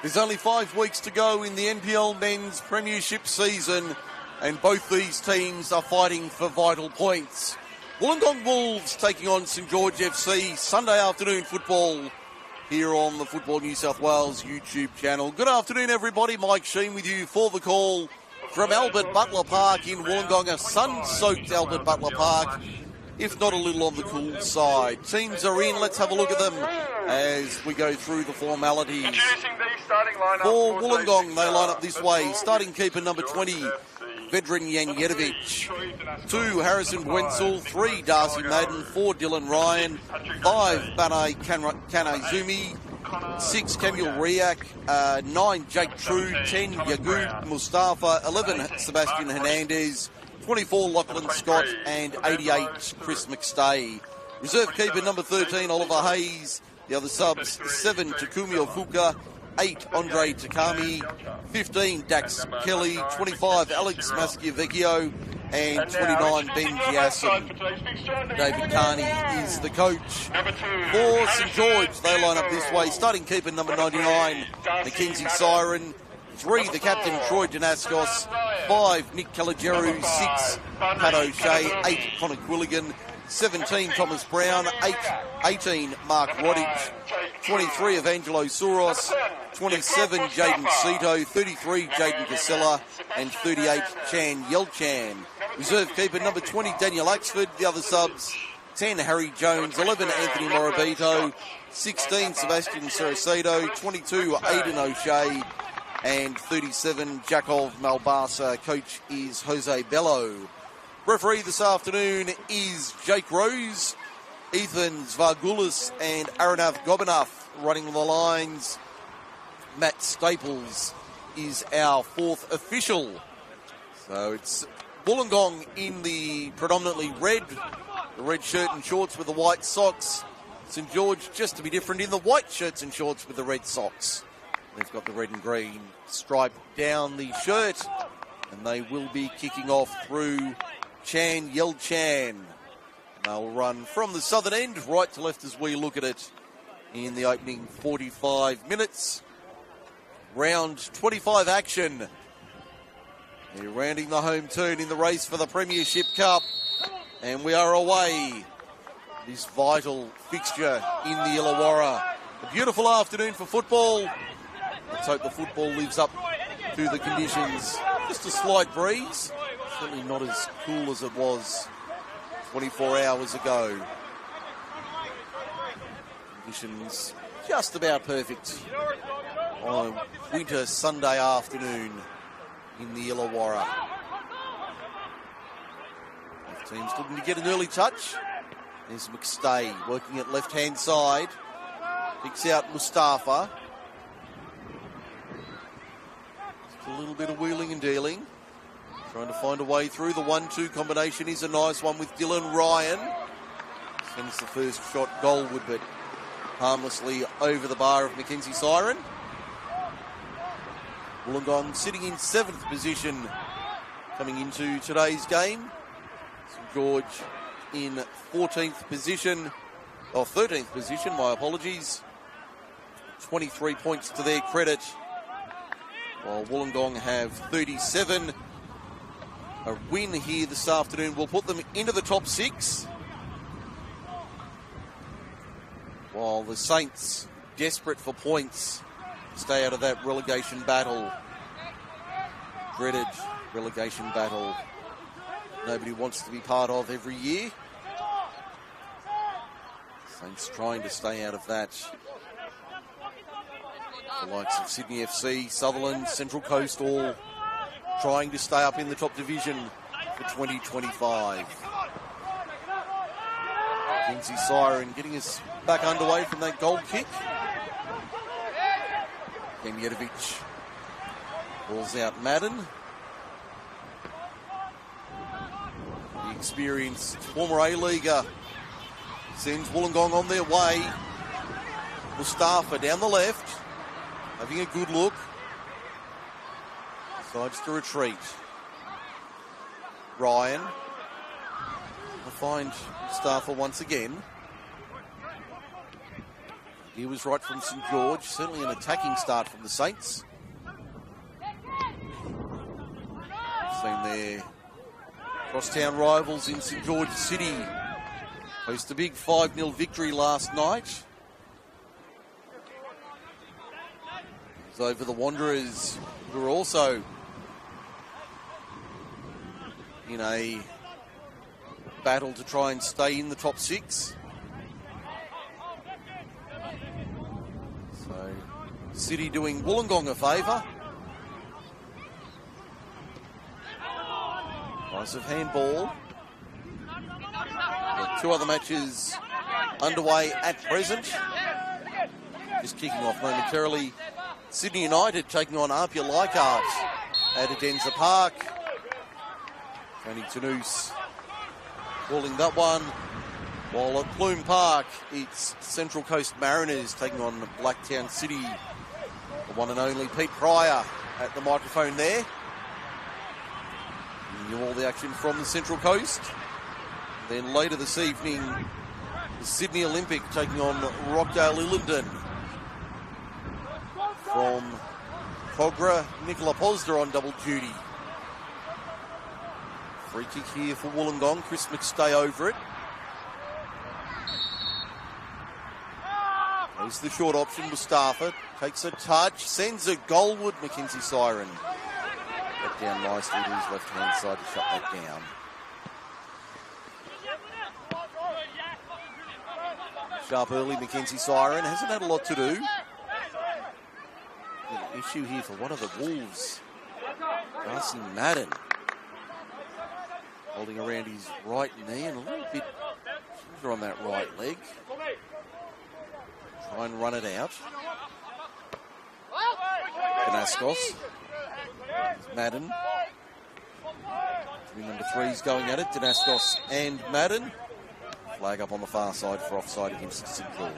There's only 5 weeks to go in the NPL men's premiership season, and both these teams are fighting for vital points. Wollongong Wolves taking on St George FC, Sunday afternoon football here on the Football New South Wales YouTube channel. Good afternoon, everybody. Mike Sheen with you for the call from Albert Butler Park in Wollongong, a sun-soaked Albert Butler Park, if not a little on the cool side. Teams are in. Let's have a look at them as we go through the formalities. For Wollongong, they line up this way. Starting keeper number 20, Vedran Janjetovic. 2, Harrison Wenzel. 3, Darcy Madden. 4, Dylan Ryan. 5, Bane Kanezumi. 6, Camuel Riak. 9, Jake True. 10, Yagub Mustafa. 11, Sebastian Hernandez. 24, Lachlan Scott. And 88, Chris McStay. Reserve keeper number 13, Oliver Hayes. The other subs, 7, Takumi Ofuka. 8, Andre Takami. 15, Dax Kelly. 25, Alex Maschiavecchio. And 29, Ben Giassam. David Carney is the coach. For St George, they line up this way. Starting keeper number 99, Mackenzie Siren. 3, the captain, Troy Danaskos. 5, Nick Caligeru. 6, Pat O'Shea. 8, Connor Quilligan. 17, Thomas Brown. 18, Mark Rodich. 23, Evangelo Souros. 27, Jaden Cito. 33, Jaden Casella. And 38, Chan Yelchan. Reserve keeper number 20, Daniel Axford. The other subs, 10, Harry Jones. 11, Anthony Morabito. 16, Sebastian Ceresedo. 22, Aidan O'Shea. And 37, Jakov Malbasa. Coach is Jose Bello. Referee this afternoon is Jake Rose, Ethan Zvargulis and Aranav Gobanath running the lines. Matt Staples is our 4th official. So it's Wollongong in the predominantly red, the red shirt and shorts with the white socks. St George, just to be different, in the white shirts and shorts with the red socks. They've got the red and green stripe down the shirt, and they will be kicking off through Chan Yelchan. They'll run from the southern end right to left as we look at it in the opening 45 minutes. Round 25 action. They're rounding the home turn in the race for the Premiership Cup, and we are away. This vital fixture in the Illawarra. A beautiful afternoon for football. Let's hope the football lives up to the conditions. Just a slight breeze Certainly not as cool as it was 24 hours ago. Conditions just about perfect on a winter Sunday afternoon in the Illawarra. Both teams looking to get an early touch. There's McStay working at left-hand side. Picks out Mustafa. Just a little bit of wheeling and dealing. Trying to find a way through. The 1-2 combination is a nice one with Dylan Ryan. Sends the first shot goalward, but harmlessly over the bar of Mackenzie Siren. Wollongong sitting in 7th position coming into today's game. St George in 14th position, or 13th position, my apologies. 23 points to their credit, while Wollongong have 37. A win here this afternoon will put them into the top 6, while the Saints, desperate for points, stay out of that relegation battle. Dreaded relegation battle nobody wants to be part of every year. Saints trying to stay out of that. The likes of Sydney FC, Sutherland, Central Coast, all trying to stay up in the top division for 2025. Mackenzie Siren getting us back underway from that goal kick. Kemjedovic calls out Madden. The experienced former A-leaguer sends Wollongong on their way. Mustafa down the left, having a good look. Decides to retreat. Ryan will find Mustafa once again. He was right from St George. Certainly an attacking start from the Saints. Seen their crosstown rivals in St George City post a big 5-0 victory last night. It was over the Wanderers, who were also in a battle to try and stay in the top 6. So, City doing Wollongong a favour. Nice of handball. The 2 other matches underway at present. Just kicking off momentarily. Sydney United taking on Apia Leichhardt at Adenza Park. Tony Tanous calling that one. While at Plume Park, it's Central Coast Mariners taking on Blacktown City. The one and only Pete Pryor at the microphone there. Giving you all the action from the Central Coast. Then later this evening, the Sydney Olympic taking on Rockdale Illingdon. From Cogra, Nicola Posda on double duty. Free kick here for Wollongong. Chris McStay over it. There's the short option. Mustafa takes a touch, sends a goalward. Mackenzie Siren got down nicely to his left-hand side to shut that down. Sharp early, Mackenzie Siren hasn't had a lot to do. An issue here for one of the Wolves. Darcy Madden holding around his right knee and a little bit on that right leg. Try and run it out. Danaskos. Madden. Number 3's going at it. Danaskos and Madden. Flag up on the far side for offside against St George.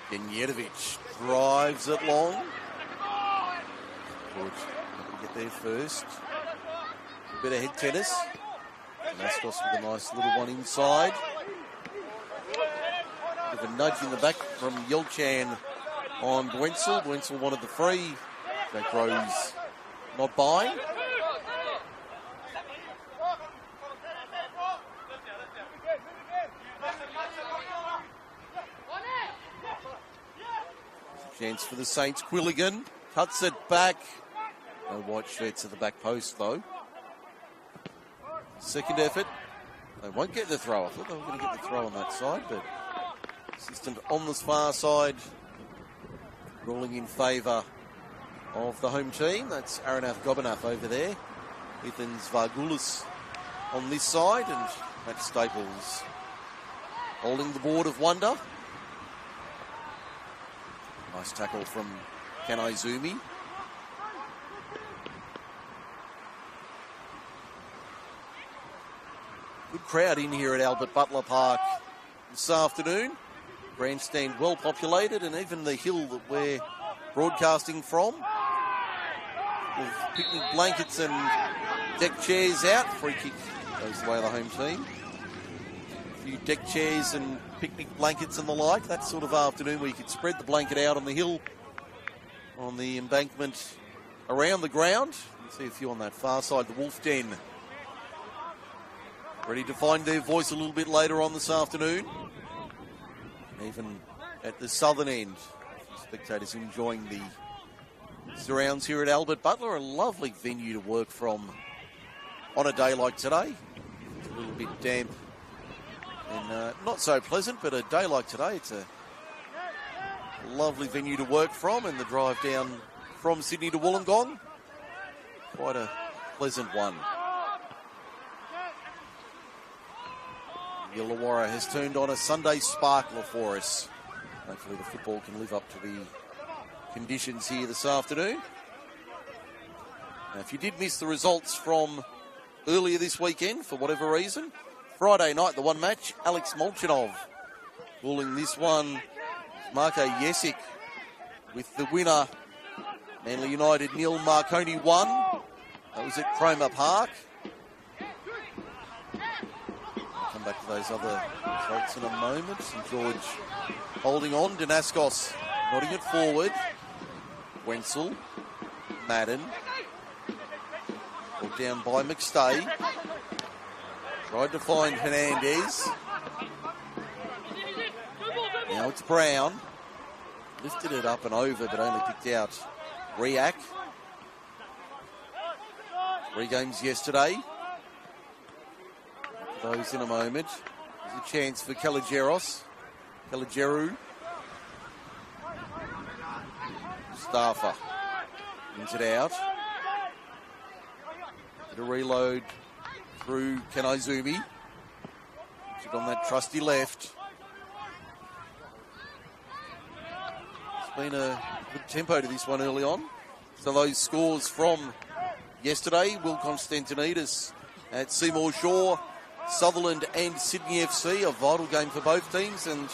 Kemjedovic drives it long. George get there first. A bit of head tennis. Danaskos with a nice little one inside. Bit of a nudge in the back from Yelchan on Bwenzel. Bwenzel wanted the free. Jack Rose not buying. Chance for the Saints. Quilligan cuts it back. No white shirts at the back post, though. Second effort. They won't get the throw. I thought they were going to get the throw on that side, but assistant on the far side, ruling in favour of the home team. That's Aranath Gobanath over there. Ethans Vargulis on this side, and Matt Staples holding the board of wonder. Nice tackle from Kanai Zumi. Good crowd in here at Albert Butler Park this afternoon. Grandstand well populated, and even the hill that we're broadcasting from, with picnic blankets and deck chairs out. Free kick goes the way of the home team. A few deck chairs and picnic blankets and the like. That sort of afternoon where you could spread the blanket out on the hill, on the embankment around the ground. You can see a few on that far side. The Wolf Den ready to find their voice a little bit later on this afternoon. And even at the southern end, spectators enjoying the surrounds here at Albert Butler. A lovely venue to work from on a day like today. It's a little bit damp and not so pleasant, but a day like today, it's a lovely venue to work from, and the drive down from Sydney to Wollongong, quite a pleasant one. Illawarra has turned on a Sunday sparkler for us. Hopefully the football can live up to the conditions here this afternoon. Now, if you did miss the results from earlier this weekend, for whatever reason, Friday night, the one match, Alex Molchanov ruling this one, Marko Jesic with the winner. Manly United 0, Marconi 1. That was at Cromer Park. Come back to those other results in a moment. St George holding on. Danaskos nodding it forward. Wenzel, Madden. Brought down by McStay. Tried to find Hernandez. Now it's Brown. Lifted it up and over, but only picked out Riak. 3 games yesterday. Those in a moment. There's a chance for Kalageros. Kalageru. Staffer wins it out. Get a reload through Kanaizumi. Should on that trusty left. It's been a good tempo to this one early on. So those scores from yesterday, Will Constantinidis at Seymour Shaw, Sutherland and Sydney FC, a vital game for both teams, and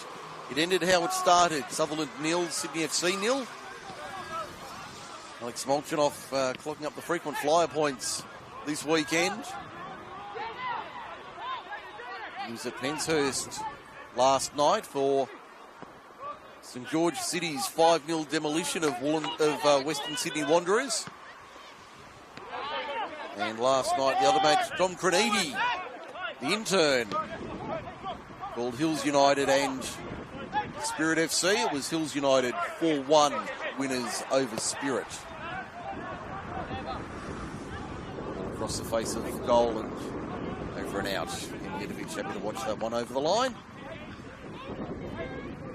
it ended how it started. Sutherland 0, Sydney FC 0. Alex Molchanov clocking up the frequent flyer points this weekend. He was at Penshurst last night for St George City's 5-0 demolition of Western Sydney Wanderers. And last night, the other match, Dom Crenedy, the intern, called Hills United and Spirit FC. It was Hills United 4-1 winners over Spirit. Across the face of goal and over and out. Yedovich happy to watch that one over the line.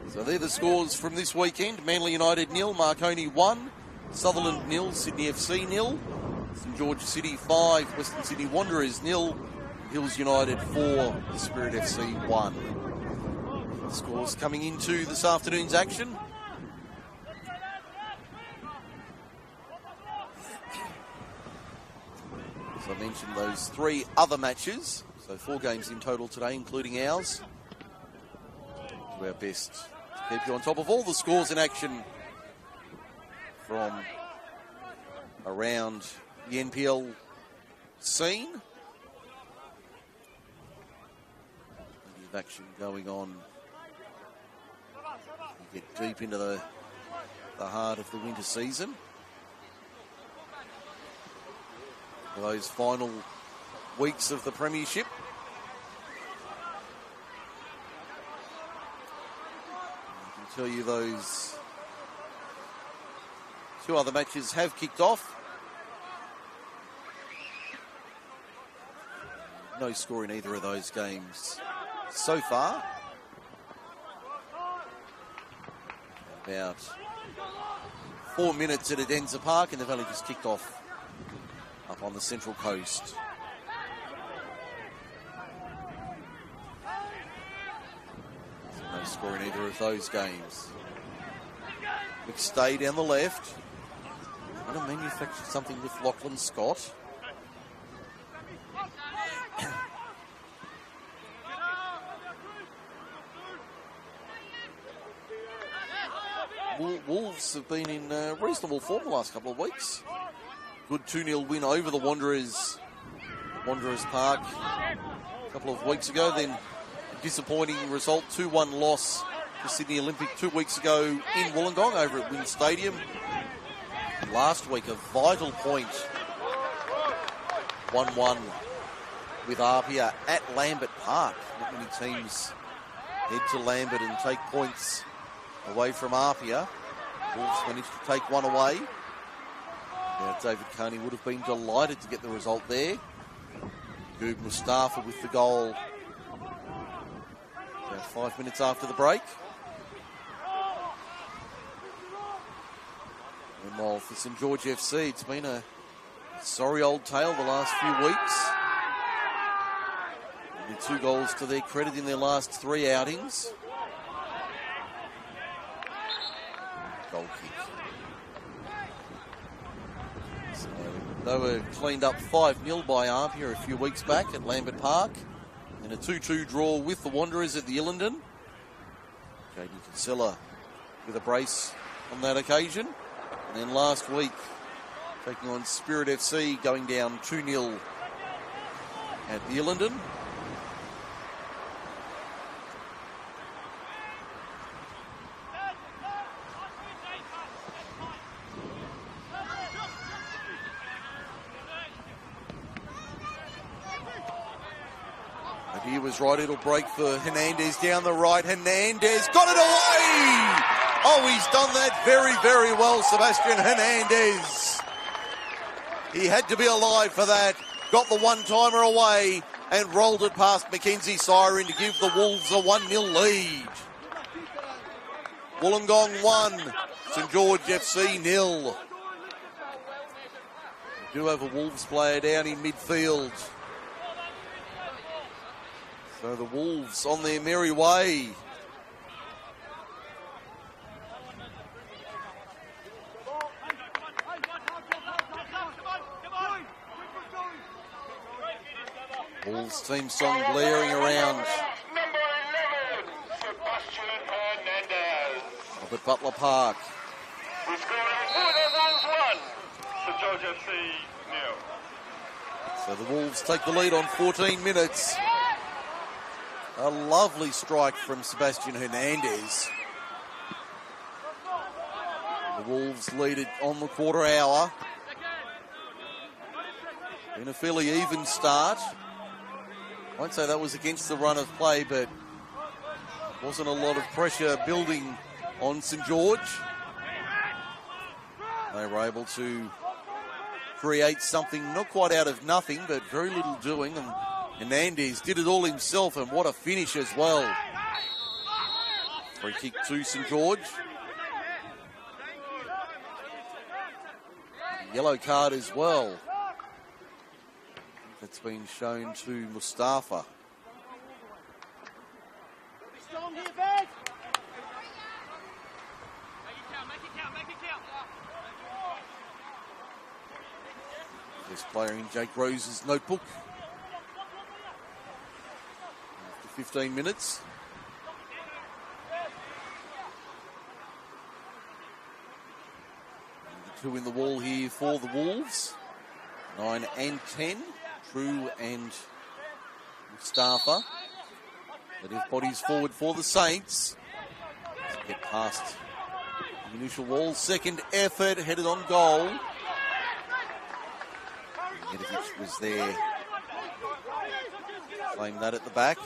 So they're the scores from this weekend. Manly United 0, Marconi 1, Sutherland 0, Sydney FC 0, St George City 5, Western Sydney Wanderers 0, Hills United 4, Spirit FC 1. The scores coming into this afternoon's action. As I mentioned, those 3 other matches, so 4 games in total today, including ours. Do our best to keep you on top of all the scores in action from around the NPL scene. Plenty of action going on. We get deep into the heart of the winter season. For those final weeks of the Premiership. I can tell you those Two other matches have kicked off. No score in either of those games so far. About 4 minutes at Adenza Park, and they've only just kicked off up on the Central Coast. No score in either of those games. McStay down the left. Trying to manufacture something with Lachlan Scott. Wolves have been in reasonable form the last couple of weeks. Good 2-0 win over the Wanderers Park a couple of weeks ago. Then a disappointing result, 2-1 loss to Sydney Olympic 2 weeks ago in Wollongong over at Wynn Stadium. And last week, a vital point, 1-1 with Apia at Lambert Park. Not many teams head to Lambert and take points away from Apia. Wolves managed to take one away. Now, David Carney would have been delighted to get the result there. Goob Mustafa with the goal about 5 minutes after the break. And while for St George FC, it's been a sorry old tale the last few weeks. Only 2 goals to their credit in their last 3 outings. Goal kick. So they were cleaned up 5-0 by Apia a few weeks back at Lambert Park. In a 2-2 draw with the Wanderers at the Illington. Jaden Kinsella with a brace on that occasion. And then last week, taking on Spirit FC, going down 2-0 at the Illington. He was right, it'll break for Hernandez down the right. Hernandez got it away! Oh, he's done that very, very well, Sebastian Hernandez. He had to be alive for that. Got the one-timer away and rolled it past Mackenzie Siren to give the Wolves a 1-0 lead. Wollongong 1, St George FC 0. We do have a Wolves player down in midfield. So the Wolves on their merry way. Wolves team song blaring around. Number 11, Sebastian Hernandez. Up at Butler Park. We scored Wolves 1, St George FC 0. So the Wolves take the lead on 14 minutes. A lovely strike from Sebastian Hernandez. The Wolves lead it on the quarter hour. Been a fairly even start. I won't say that was against the run of play, but wasn't a lot of pressure building on St George. They were able to create something not quite out of nothing, but very little doing. And Hernandez did it all himself, and what a finish as well. Free kick to St George. Yellow card as well. That's been shown to Mustafa. This player in Jake Rose's notebook. After 15 minutes. And the 2 in the wall here for the Wolves. 9 and 10. True and Mustafa. That is bodies forward for the Saints. Get past the initial wall. Second effort, headed on goal. Nedovic was there. Claimed that at the back.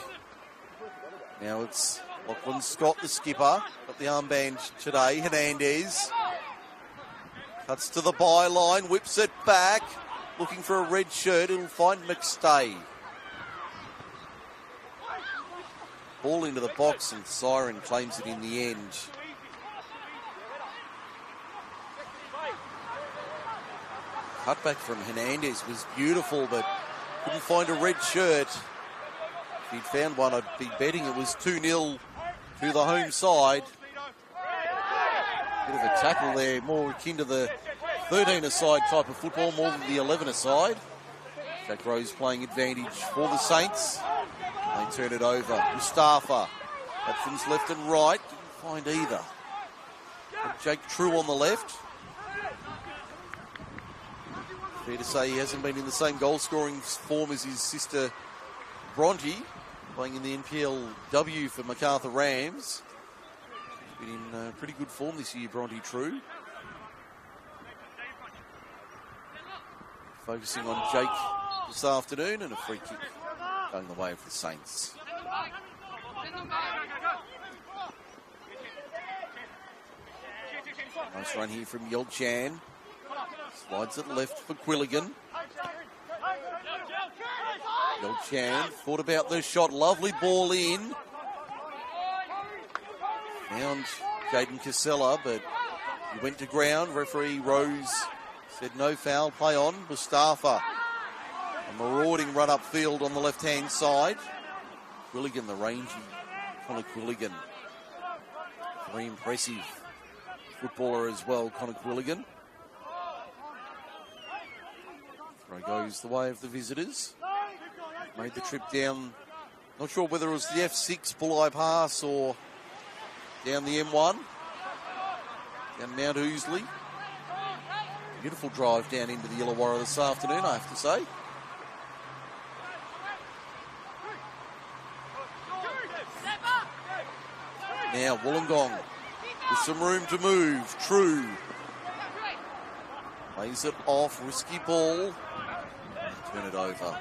Now it's Lachlan Scott, the skipper. Got the armband today. Hernandez. Cuts to the byline, whips it back. Looking for a red shirt, it'll find McStay. Ball into the box and Siren claims it in the end. Cutback from Hernandez was beautiful, but couldn't find a red shirt. If he'd found one, I'd be betting it was 2-0 to the home side. Bit of a tackle there, more akin to the 13-a-side type of football, more than the 11-a-side. Jack Rose playing advantage for the Saints. They turn it over. Mustafa. Options left and right. Didn't find either. And Jake True on the left. Fair to say he hasn't been in the same goal-scoring form as his sister Bronte, playing in the NPL for MacArthur Rams. He's been in pretty good form this year, Bronte True. Focusing on Jake this afternoon, and a free kick going the way of the Saints. Nice run here from Yelchan. Slides it left for Quilligan. Yelchan thought about the shot. Lovely ball in. Found Jaden Casella, but he went to ground. Referee Rose said no foul. Play on. Mustafa. A marauding run upfield on the left-hand side. Quilligan, the rangy Connor Quilligan. Very impressive footballer as well, Connor Quilligan. Throw goes the way of the visitors. Made the trip down, not sure whether it was the F6 Bulli Pass or down the M1. Down Mount Ousley. Beautiful drive down into the Illawarra this afternoon, I have to say. Now Wollongong with some room to move. True. Lays it off. Risky ball. Turn it over.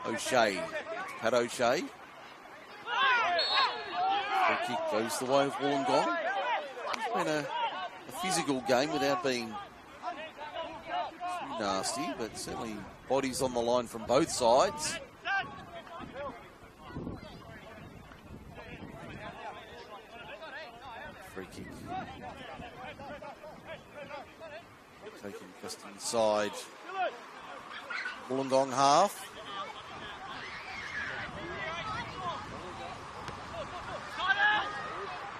O'Shea. Pat O'Shea. Free kick goes the way of Wollongong. It's been a physical game without being too nasty, but certainly bodies on the line from both sides. Free kick. Taken just inside Wollongong half.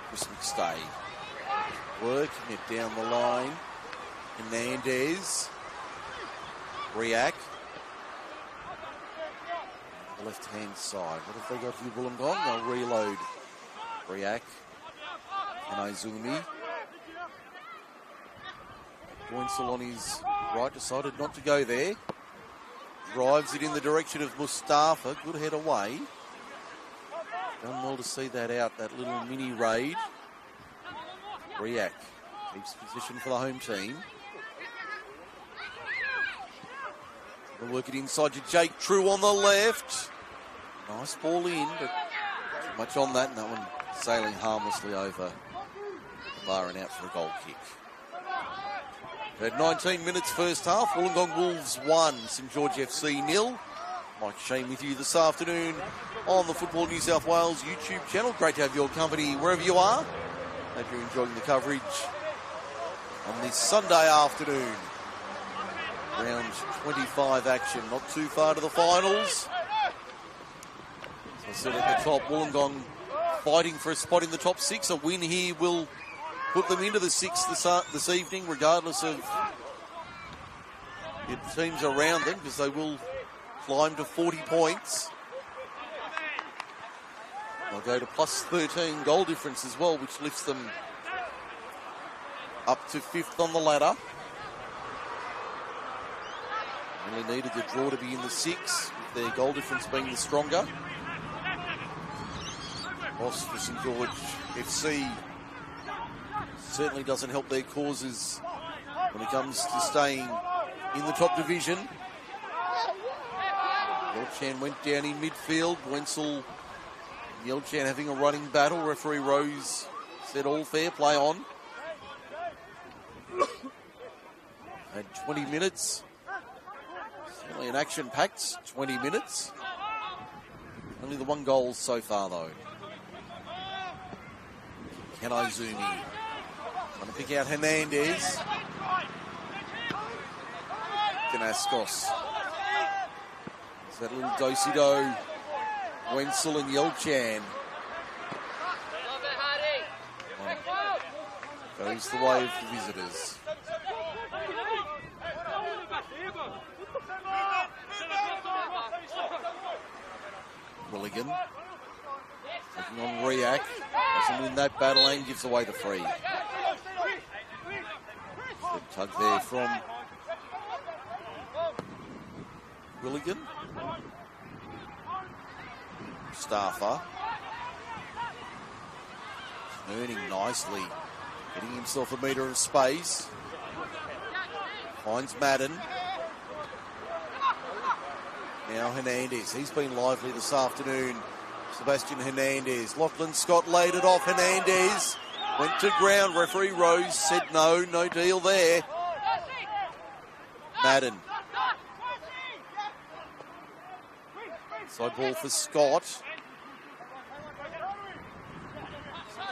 Chris McStay working it down the line. Hernandez. Riak. The left-hand side. What have they got here, Wollongong? They'll reload. Riak. And Izumi. Boynsel on his right decided not to go there. Drives it in the direction of Mustafa. Good head away. Done well to see that out, that little mini raid. Riak keeps position for the home team. They'll work it inside to Jake True on the left. Nice ball in, but too much on that, and that one sailing harmlessly over the bar and out for a goal kick. We had 19 minutes first half. Wollongong Wolves 1, St George FC 0. Mike Shane with you this afternoon on the Football New South Wales YouTube channel. Great to have your company wherever you are. Hope you're enjoying the coverage on this Sunday afternoon. Round 25 action, not too far to the finals. As I said at the top, Wollongong fighting for a spot in the top 6. A win here will put them into the 6th this evening, regardless of the teams around them, because they will climb to 40 points. They'll go to plus 13 goal difference as well, which lifts them up to 5th on the ladder. Really needed the draw to be in the 6, with their goal difference being the stronger. Loss for St George FC certainly doesn't help their causes when it comes to staying in the top division. Yelchan went down in midfield. Wenzel and Yelchan having a running battle. Referee Rose said all fair, play on. And 20 minutes. Certainly an action-packed 20 minutes. Only the one goal so far, though. Kanizumi trying to pick out Hernandez. Danaskos. It's that little do-si-do. Wenzel and Yelchan. Goes the way of the visitors. Willigan taking on Riak. Doesn't win that battle and gives away the free. Good tug there from Willigan. Staffer. Turning nicely. Getting himself a metre of space. Finds Madden. Now Hernandez. He's been lively this afternoon. Sebastian Hernandez. Lachlan Scott laid it off. Hernandez went to ground. Referee Rose said no deal there. Madden. Side ball for Scott.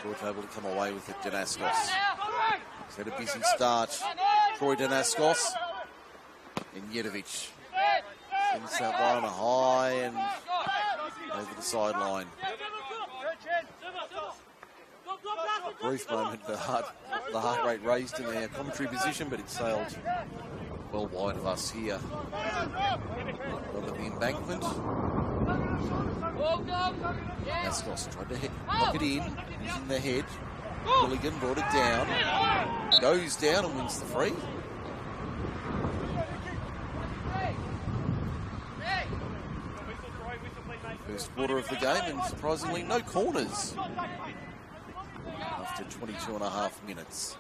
George able to come away with it. Danaskos. He's had a busy start. Troy Danaskos. And Yedovic. Sends that one high and over the sideline. Brief moment, the heart rate raised in their commentary position, but it sailed well wide of us here. Over the embankment. Danaskos tried to knock it in, using the head. Willigan brought it down. Goes down and wins the free. First quarter of the game, and surprisingly no corners after 22 and a half minutes.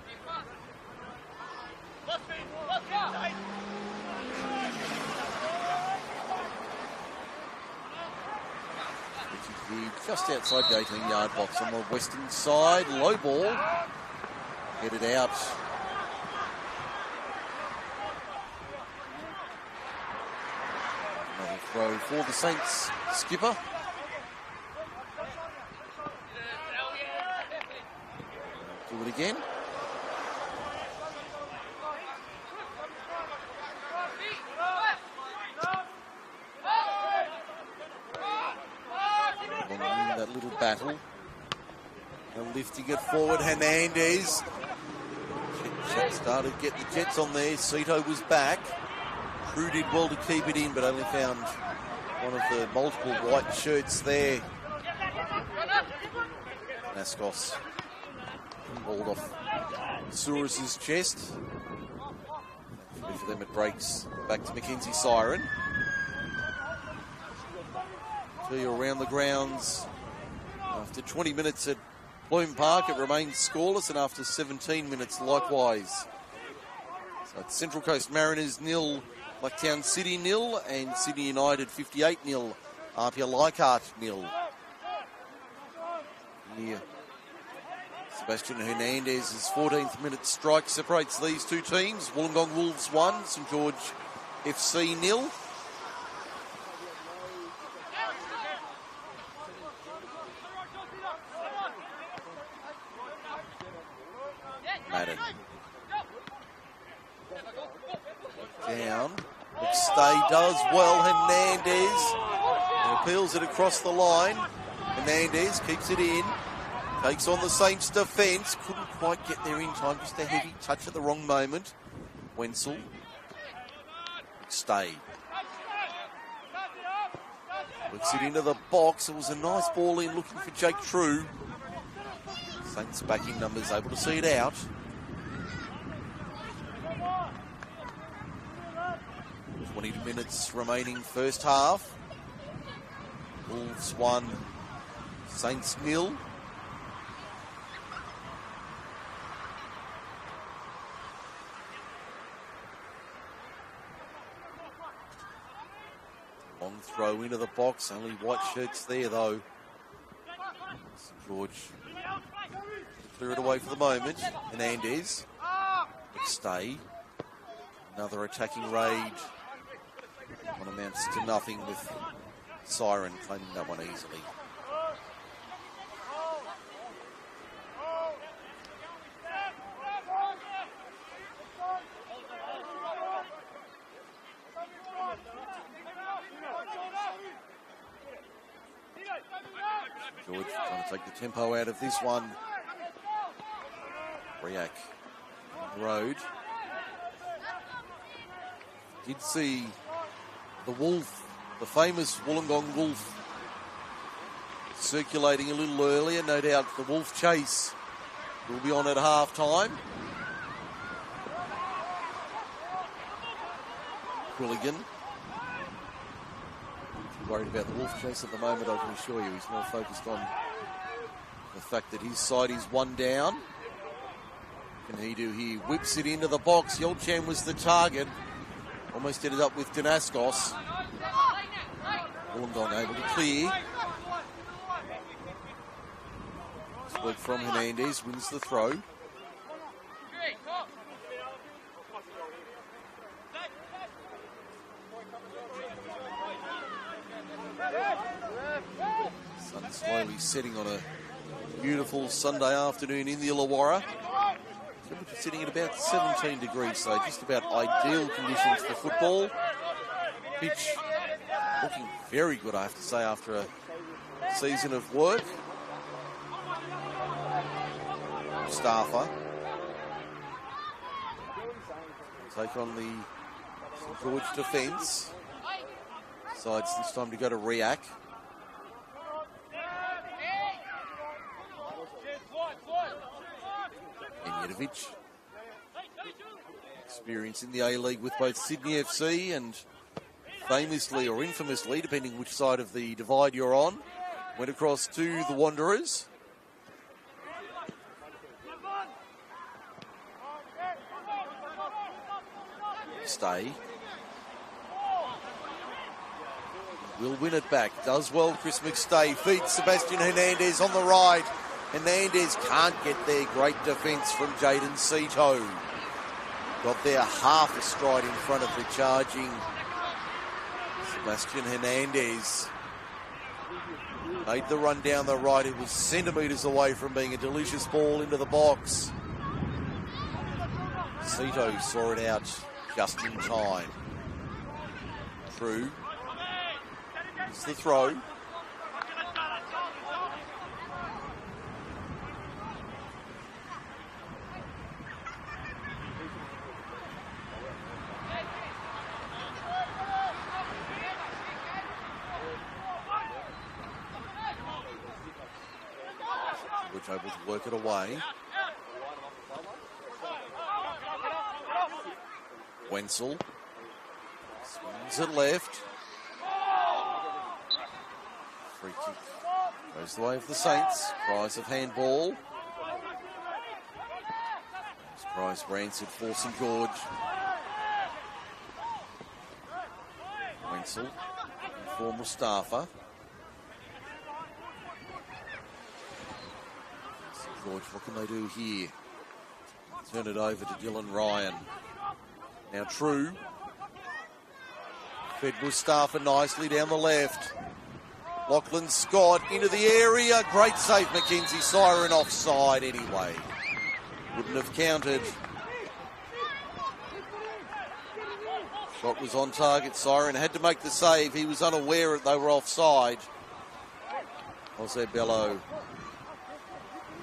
Just outside the 18-yard box on the western side. Low ball. Headed out. Another throw for the Saints skipper. Do it again. That little battle. And lifting it forward, Hernandez. Started getting the Jets on there. Cito was back. Crew did well to keep it in, but only found one of the multiple white shirts there. Naskos balled off Souris's chest. For them it breaks back to Mackenzie Siren. So you're around the grounds. After 20 minutes at Plume Park, it remains scoreless, and after 17 minutes likewise. So it's Central Coast Mariners 0, Blacktown City 0, and Sydney United 58-0, Apia Leichhardt 0. Here, Sebastian Hernandez's 14th minute strike separates these two teams. Wollongong Wolves 1, St George FC 0. Madden. Down. McStay does well. Hernandez appeals it across the line. Hernandez keeps it in. Takes on the Saints defence. Couldn't quite get there in time. Just a heavy touch at the wrong moment. Wenzel. McStay. Works it into the box. It was a nice ball in looking for Jake True. Saints backing numbers able to see it out. Minutes remaining first half. Wolves 1, Saints 0. Long throw into the box. Only white shirts there though. St George clear it away for the moment. Hernandez. McStay. Another attacking raid. One amounts to nothing with Siren claiming that one easily. George trying to take the tempo out of this one. Riak on the road. Did see the Wolf, the famous Wollongong Wolf, circulating a little earlier. No doubt the Wolf chase will be on at half time. Quilligan. Worried about the Wolf chase at the moment, I can assure you. He's more focused on the fact that his side is one down. What can he do here? Whips it into the box. Yelchan was the target. Almost ended up with Danaskos. Wollongong able to clear. Nice work from Hernandez. Wins the throw. Sun slowly setting on a beautiful Sunday afternoon in the Illawarra. Temperature sitting at about 17 degrees, so just about ideal conditions for football. Pitch looking very good, I have to say, after a season of work. Staffer take on the St George defence. Decides this time to go to Riak. Enyedovic. Experience in the A-League with both Sydney FC and famously or infamously, depending which side of the divide you're on, went across to the Wanderers. Stay. Will win it back. Does well, Chris McStay. Feeds Sebastian Hernandez on the right. Hernandez can't get there. Great defence from Jaden Cito. Got there half a stride in front of the charging Sebastian Hernandez. Made the run down the right. It was centimetres away from being a delicious ball into the box. Cito saw it out just in time. True. It's the throw. Which able to work it away. Wenzel swings it left. Free kick goes the way of the Saints. Cries of handball. Those cries were answered for St George. Wenzel for Mustafa. St George, what can they do here? Turn it over to Dylan Ryan. Now True. Fed Mustafa nicely down the left. Lachlan Scott into the area. Great save, Mackenzie. Siren offside anyway. Wouldn't have counted. Shot was on target. Siren had to make the save. He was unaware that they were offside. Jose Bello,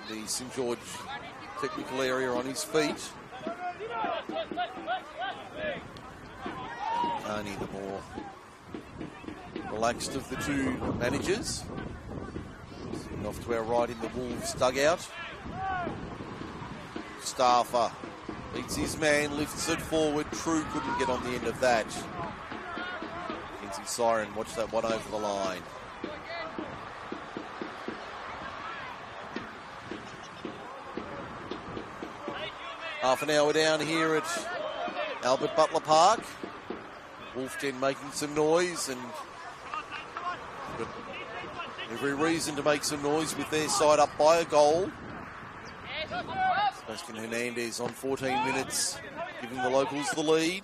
the St George technical area, on his feet. Carney, the more relaxed of the two managers. Sitting off to our right in the Wolves dugout. Staffer beats his man, lifts it forward. True couldn't get on the end of that. Mackenzie Siren watched that one over the line. Half an hour down here at Albert Butler Park. Wolf Den making some noise, and got every reason to make some noise with their side up by a goal. Sebastian Hernandez on 14 minutes, giving the locals the lead.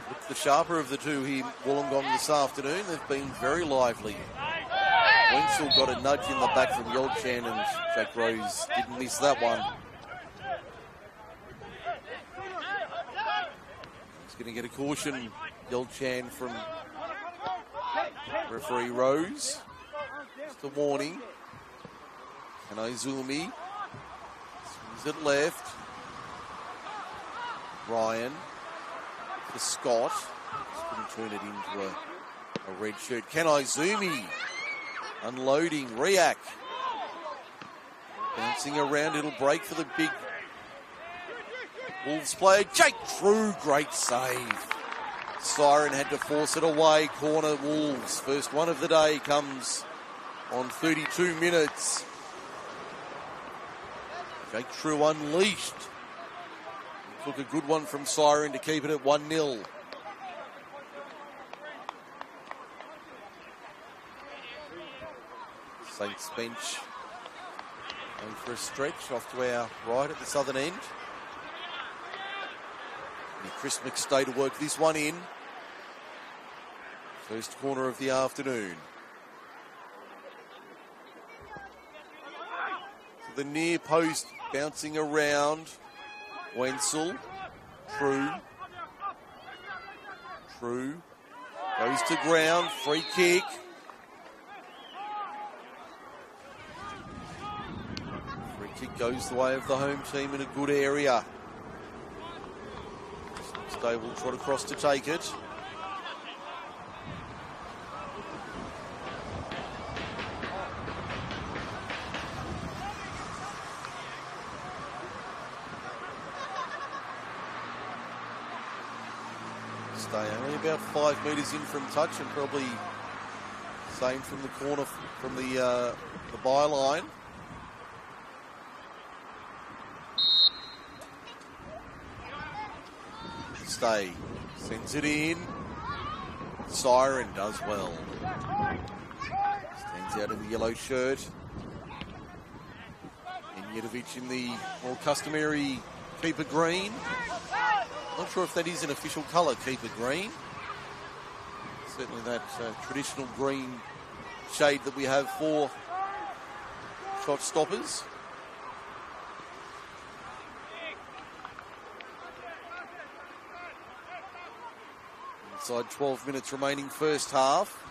Look, the sharper of the two here, Wollongong, this afternoon. They've been very lively. Wenzel got a nudge in the back from Yolchan, and Jack Rose didn't miss that one. He's going to get a caution, Yolchan, from referee Rose. Just a warning. Kanaizumi swings it left. Ryan for Scott. Just going to turn it into a red shirt. Kanaizumi unloading. Riak bouncing around. It'll break for the big Wolves player. Jake True, great save. Siren had to force it away. Corner Wolves. First one of the day comes on 32 minutes. Jake True unleashed. Took a good one from Siren to keep it at 1-0. Saints bench going for a stretch off to our right at the southern end. And Chris McStay to work this one in. First corner of the afternoon. To the near post, bouncing around. Wenzel. True goes to ground. Free kick. Free kick goes the way of the home team in a good area. They will trot across to take it. Stay only about 5 metres in from touch, and probably same from the corner, from the byline. Stay sends it in. Siren does well. Stands out in the yellow shirt. Injetovic in the more customary keeper green. Not sure if that is an official colour, keeper green. Certainly that traditional green shade that we have for shot stoppers. Inside 12 minutes remaining first half.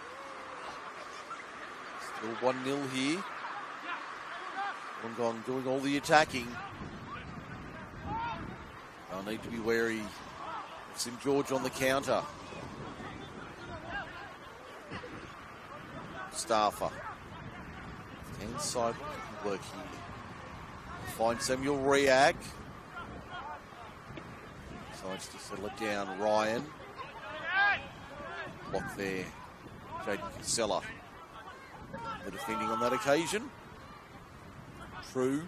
Still 1-0 here. Wollongong doing all the attacking. They'll need to be wary of St George on the counter. Staffer. Inside work here. Find Samuel Riak. Decides to settle it down. Ryan. Block there. Jaden Kinsella. The defending on that occasion. True.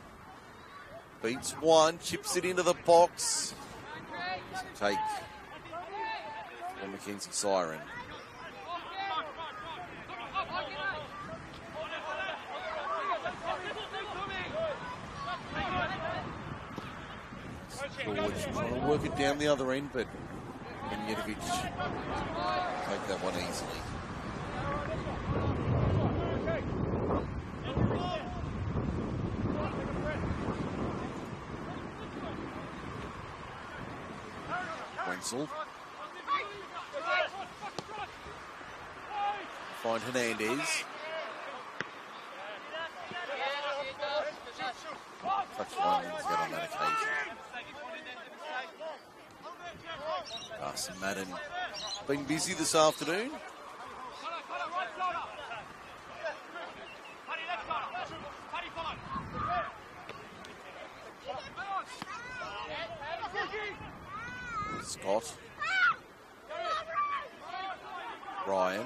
Beats one. Chips it into the box. Take on Mackenzie Siren. George trying to work it down the other end, but Injetovic take that one easily. Wenzel. Find Hernandez. Touchline wins out on that occasion. Darcy Madden been busy this afternoon. Scott. Ryan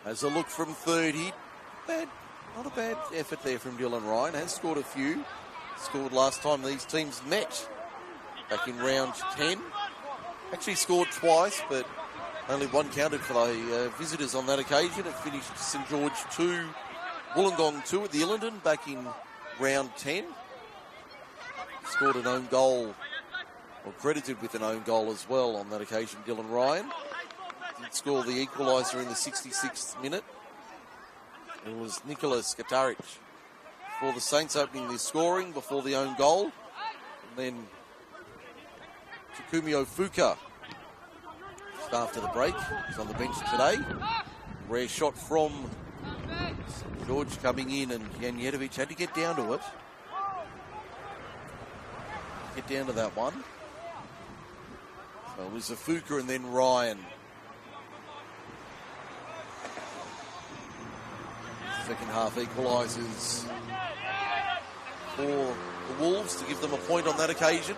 has a look from 30. Not a bad effort there from Dylan Ryan. Has scored a few. Scored last time these teams met back in round 10. Actually scored twice, but Only one counted for the visitors on that occasion. It finished St George 2, Wollongong 2 at the Illington back in round 10. Scored an own goal, or credited with an own goal as well on that occasion, Dylan Ryan. Did score the equaliser in the 66th minute. It was Nicholas Kataric for the Saints opening their scoring before the own goal. And then Takumi Ofuka, just after the break, is on the bench today. Rare shot from George coming in, and Janjetovic had to get down to it. Get down to that one. So it was Ofuka and then Ryan. Second half equalisers for the Wolves to give them a point on that occasion.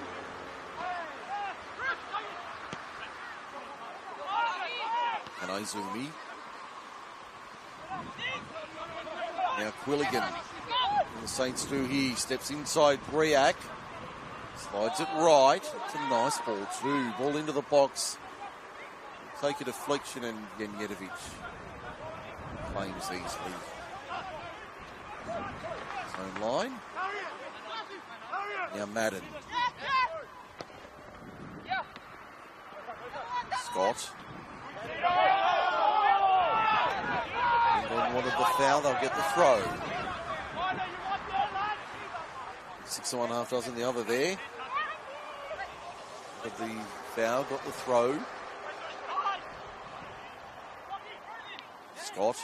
And Izumi. Now Quilligan. And the Saints do here. Steps inside Briac. Slides it right. It's a nice ball too. Ball into the box. Take a deflection and Janjetovic claims easily. His own line. Now Madden. Scott. England wanted the foul, they'll get the throw. 6 of one, half dozen the other there. Got the foul, got the throw. Scott.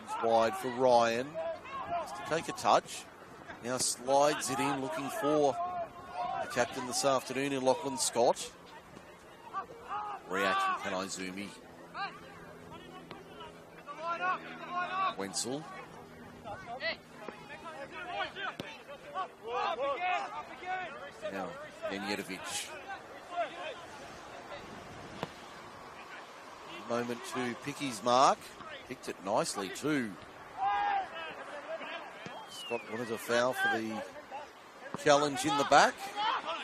He's wide for Ryan. Has to take a touch. Now slides it in, looking for the captain this afternoon in Lachlan Scott. Reaction from Izumi. Wenzel. Now Janjetovic. Moment to pick his mark. Picked it nicely too. Scott wanted a foul for the challenge in the back.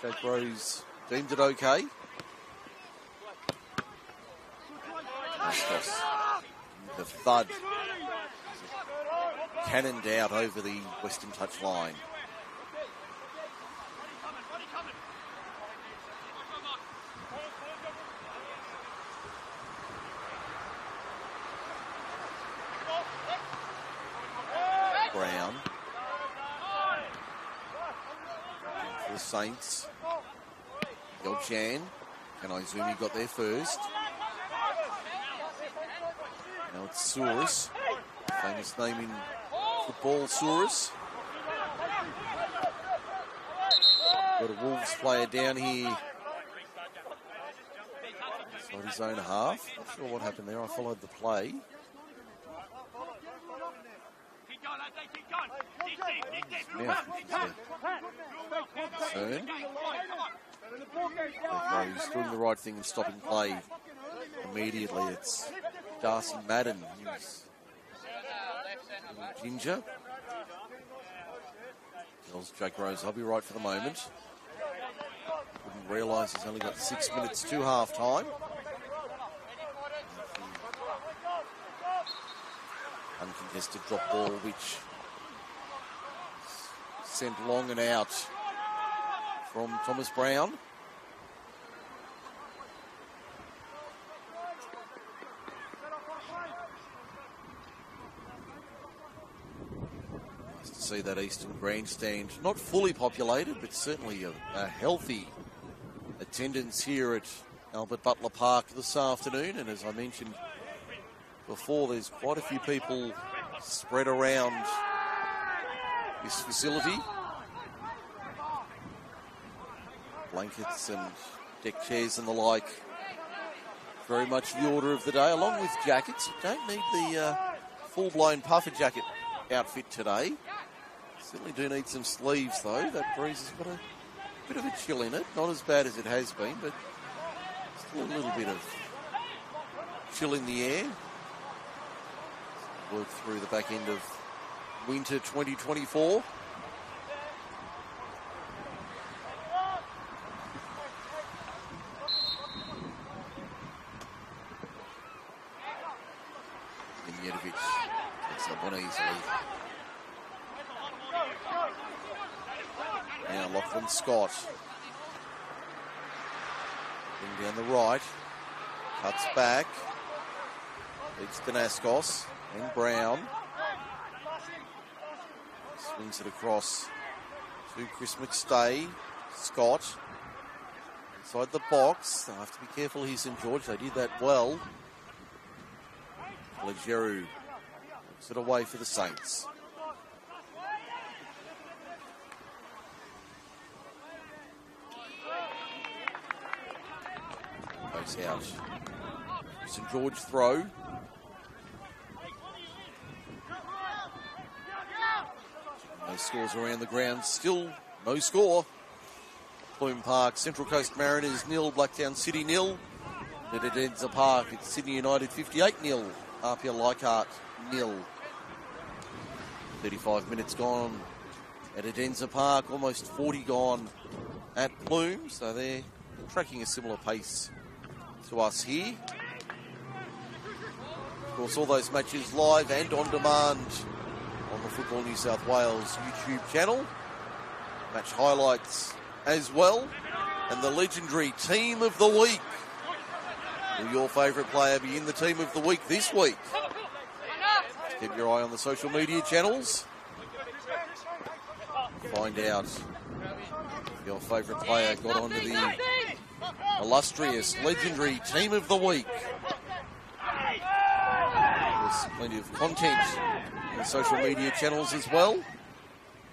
Jack Rose deemed it okay. The thud cannoned out over the western touch line. Brown for the Saints. Yelchan and Izumi got there first. Now it's Souris, famous name in football, Souris. Got a Wolves player down here inside his own half. Not sure what happened there. I followed the play. Concern. Okay, he's doing the right thing and stopping play immediately. It's Darcy Madden, who's ginger. Tells Jake Rose, I'll be right for the moment. Wouldn't realise he's only got 6 minutes to half time. Uncontested drop ball, which sent long and out from Thomas Brown. Nice to see that Eastern Grandstand not fully populated, but certainly a healthy attendance here at Albert Butler Park this afternoon. And as I mentioned before, there's quite a few people spread around this facility. Blankets and deck chairs and the like. Very much the order of the day, along with jackets. You don't need the full-blown puffer jacket outfit today. Certainly do need some sleeves, though. That breeze has got a bit of a chill in it. Not as bad as it has been, but still a little bit of chill in the air. Work through the back end of winter 2024. Jedivic takes that one easily. Now Lachlan Scott. In down the right. Cuts back. Leads Danaskos and Brown. Swings it across to Chris McStay. Scott. Inside the box. They'll have to be careful here, St George. They did that well. Legeru looks it away for the Saints. Goes out. St George throw. No scores around the ground. Still no score. Plume Park, Central Coast Mariners 0, Blacktown City 0. At Edensor Park, it's Sydney United 58-0. RPL Leichhardt 0. 35 minutes gone at Edensor Park, almost 40 gone at Plume. So they're tracking a similar pace to us here. Of course, all those matches live and on demand on the Football New South Wales YouTube channel. Match highlights as well. And the legendary Team of the Week. Will your favourite player be in the Team of the Week this week? Keep your eye on the social media channels. Find out if your favourite player got onto the illustrious, legendary Team of the Week. There's plenty of content in the social media channels as well.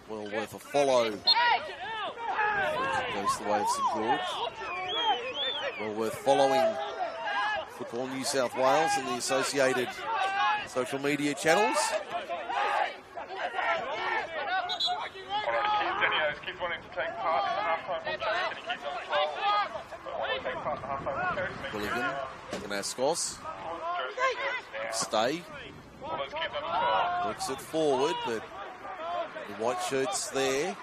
Well worth a follow. It goes the way of St George. Well worth following Football New South Wales and the associated social media channels. Keep wanting to take part in the halftime watch. Can he keep on take part in the halftime watch? Billigan, Danaskos. Stay. Works it forward, but the white shirt's there.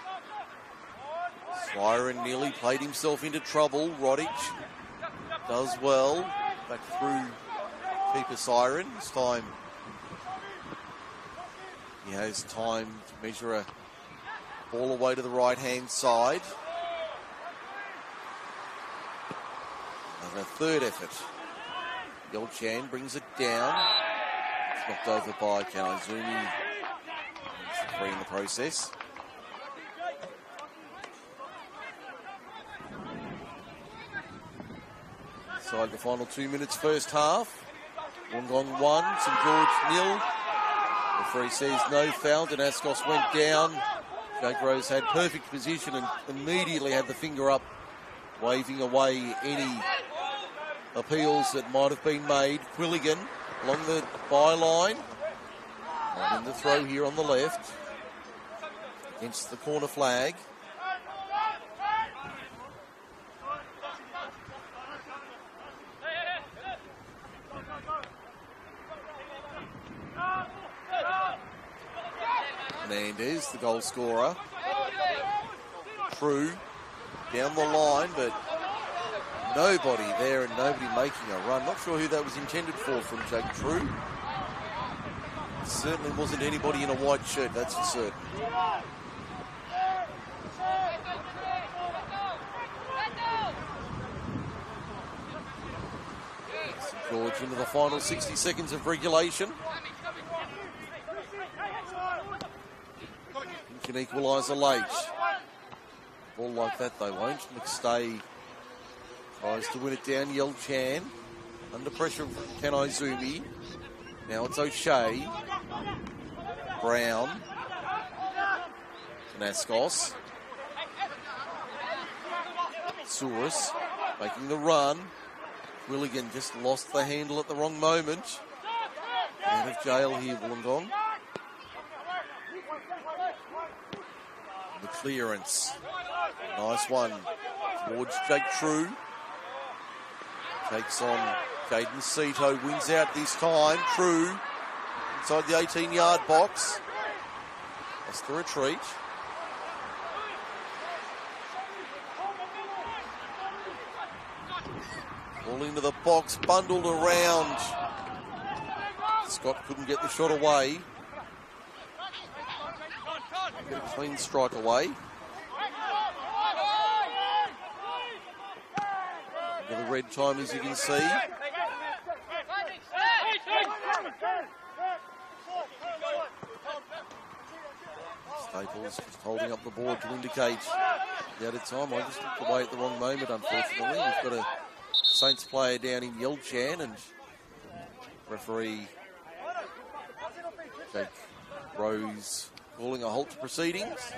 Siren nearly played himself into trouble. Rodic does well. Back through keeper Siren. This time he has time to measure a ball away to the right-hand side. And a third effort. Yelchan brings it down. It's knocked over by Kanizumi. It's free in the process. Inside the final 2 minutes, first half. Wollongong 1, St George 0. Referee says no foul. Danaskos went down. Jake Rose had perfect position and immediately had the finger up, waving away any appeals that might have been made. Quilligan along the byline. And in the throw here on the left against the corner flag. Hernandez, the goal scorer. True down the line, but nobody there and nobody making a run. Not sure who that was intended for from Jake True. It certainly wasn't anybody in a white shirt, that's for certain. St George into the final 60 seconds of regulation. Can equaliser late. Ball like that they won't. McStay tries to win it down. Yelchan under pressure from Kanizumi. Now it's O'Shea. Brown. Danaskos. Souris making the run. Willigan just lost the handle at the wrong moment. Out of jail here, Wollongong. The clearance. Nice one towards Jake True. Takes on Jaden Cito. Wins out this time. True inside the 18-yard box. That's the retreat. All into the box. Bundled around Scott couldn't get the shot away. Get a clean strike away. Under the red time, as you can see. Staples just holding up the board to indicate the added time. I just looked away at the wrong moment, unfortunately. We've got a Saints player down in Yelchan, and referee Jake Rose calling a halt to proceedings.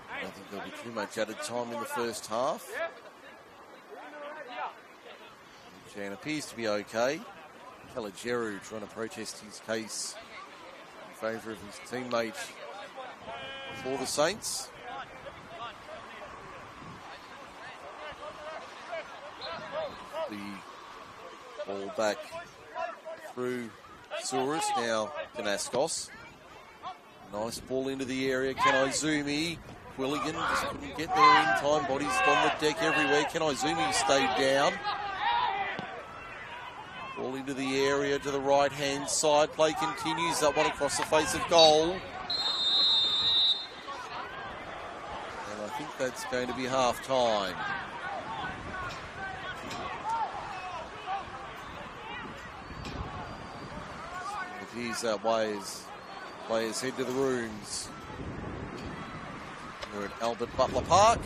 I don't think there'll be too much added time in the first half. Chan appears to be okay. Calageru trying to protest his case in favour of his teammate for the Saints. The ball back through Souris, now Danaskos. Nice ball into the area. Kanaizumi. Quilligan just couldn't get there in time. Bodies on the deck everywhere. Kanaizumi stayed down. Ball into the area to the right-hand side. Play continues. That one across the face of goal. And I think that's going to be half-time. It appears that way as players head to the rooms. We're at Albert Butler Park.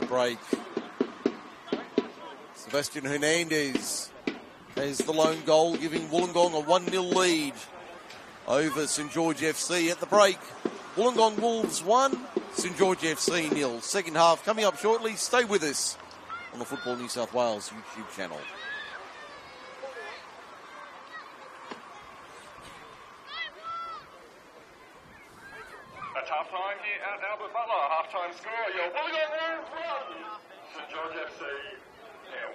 The break. Sebastian Hernandez has the lone goal, giving Wollongong a 1-0 lead over St George FC at the break. Wollongong Wolves 1, St George FC 0. Second half coming up shortly. Stay with us on the Football New South Wales YouTube channel. At half-time here at Albert Butler. Half-time score, your Wollongong Wolves 1, St George FC 0.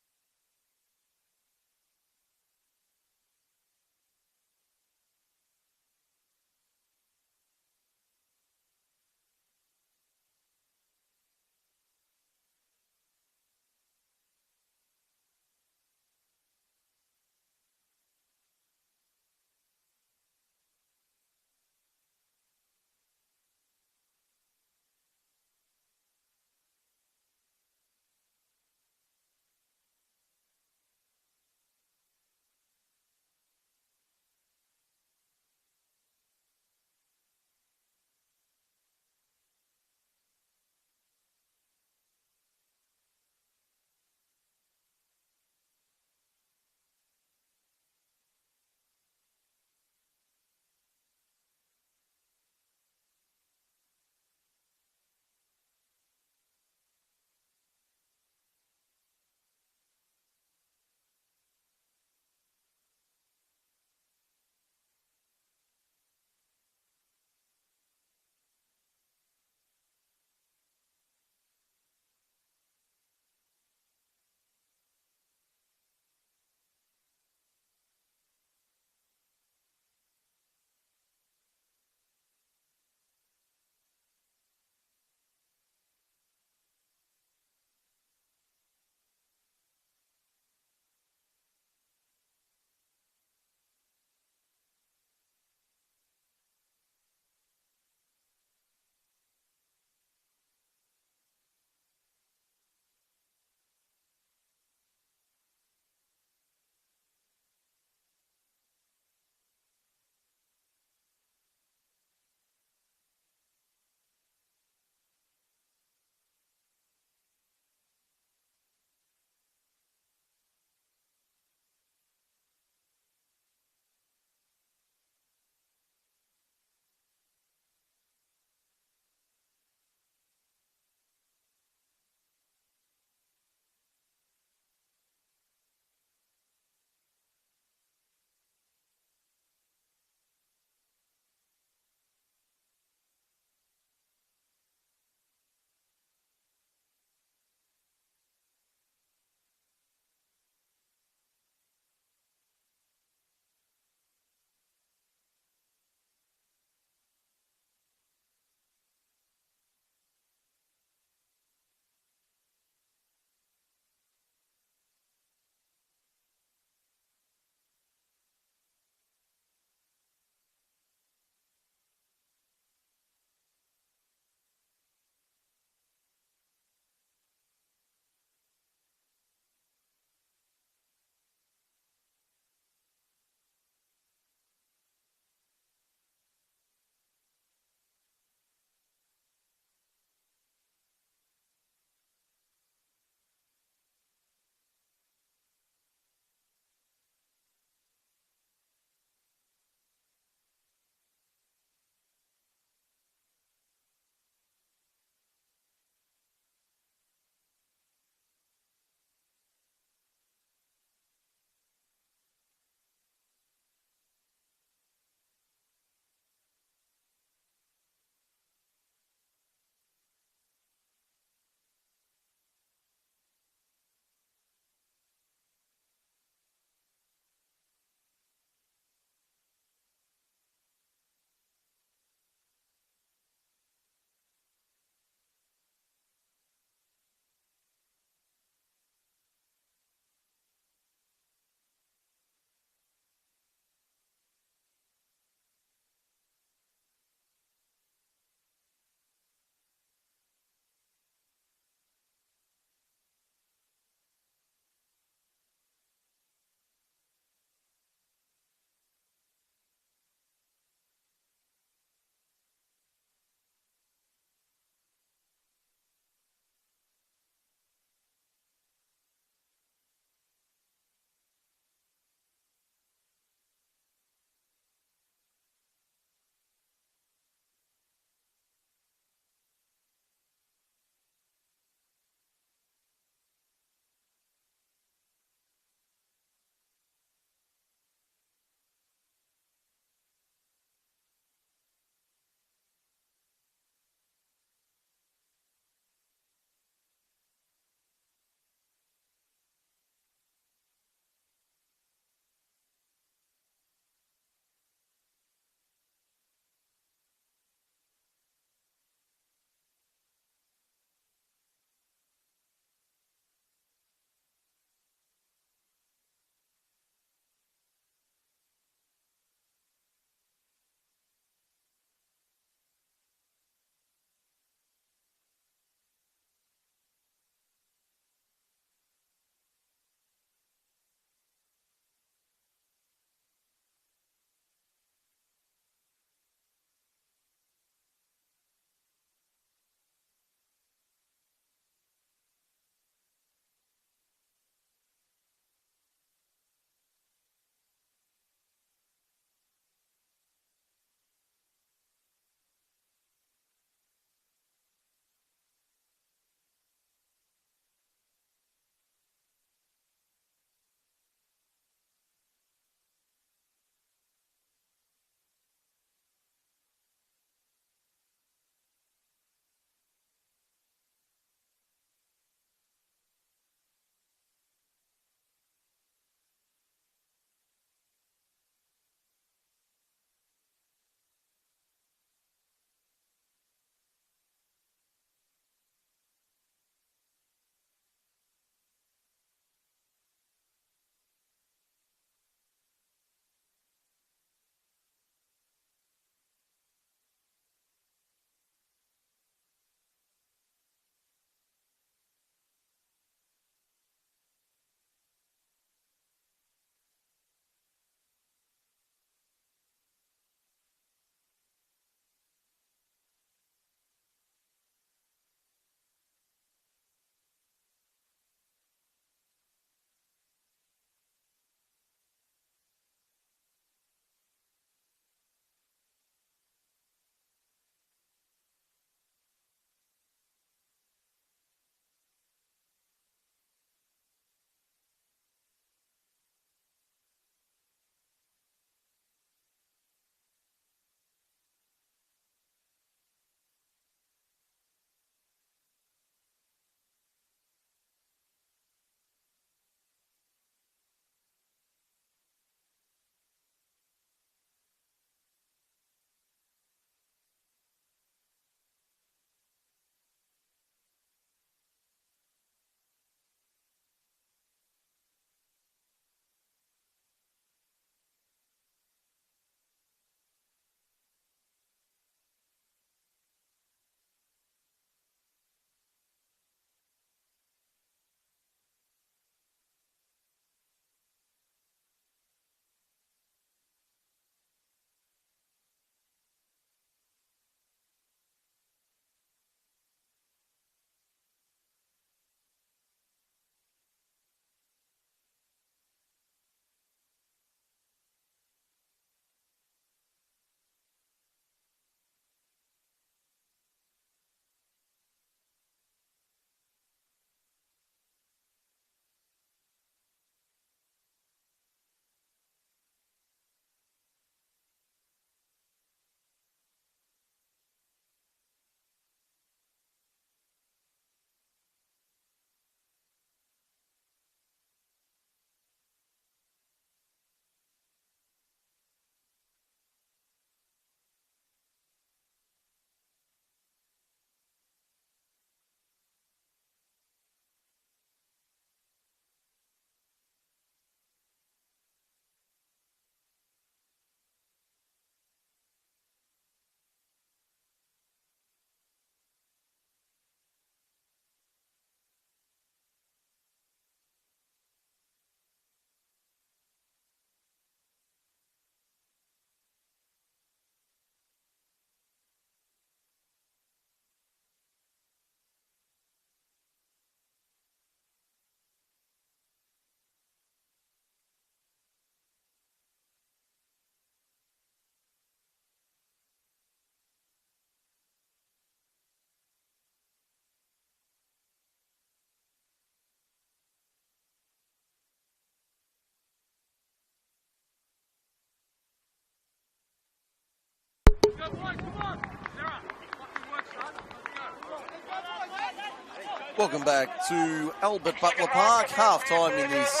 Welcome back to Albert Butler Park, half-time in this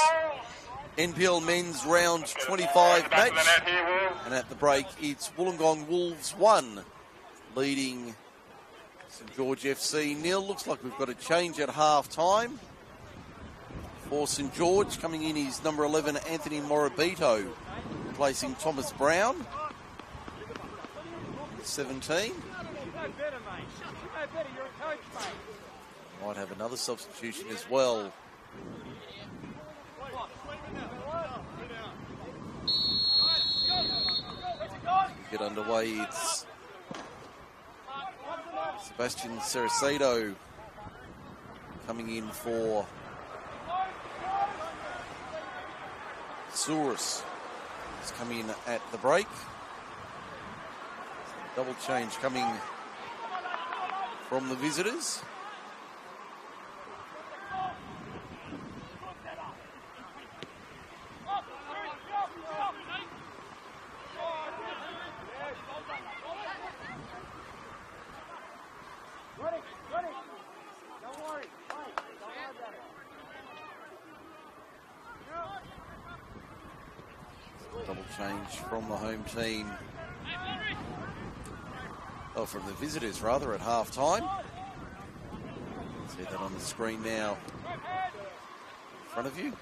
NPL Men's Round 25 match. And at the break, it's Wollongong Wolves 1, leading St George FC 0. Looks like we've got a change at half-time. For St George, coming in is number 11, Anthony Morabito, replacing Thomas Brown. 17. Might have another substitution as well. Get underway, it's Sebastian Cerecado coming in for Saurus. He's coming in at the break. Double change coming from the visitors. Double change from the home team. Oh, from the visitors, rather, at half-time. See that on the screen now in front of you.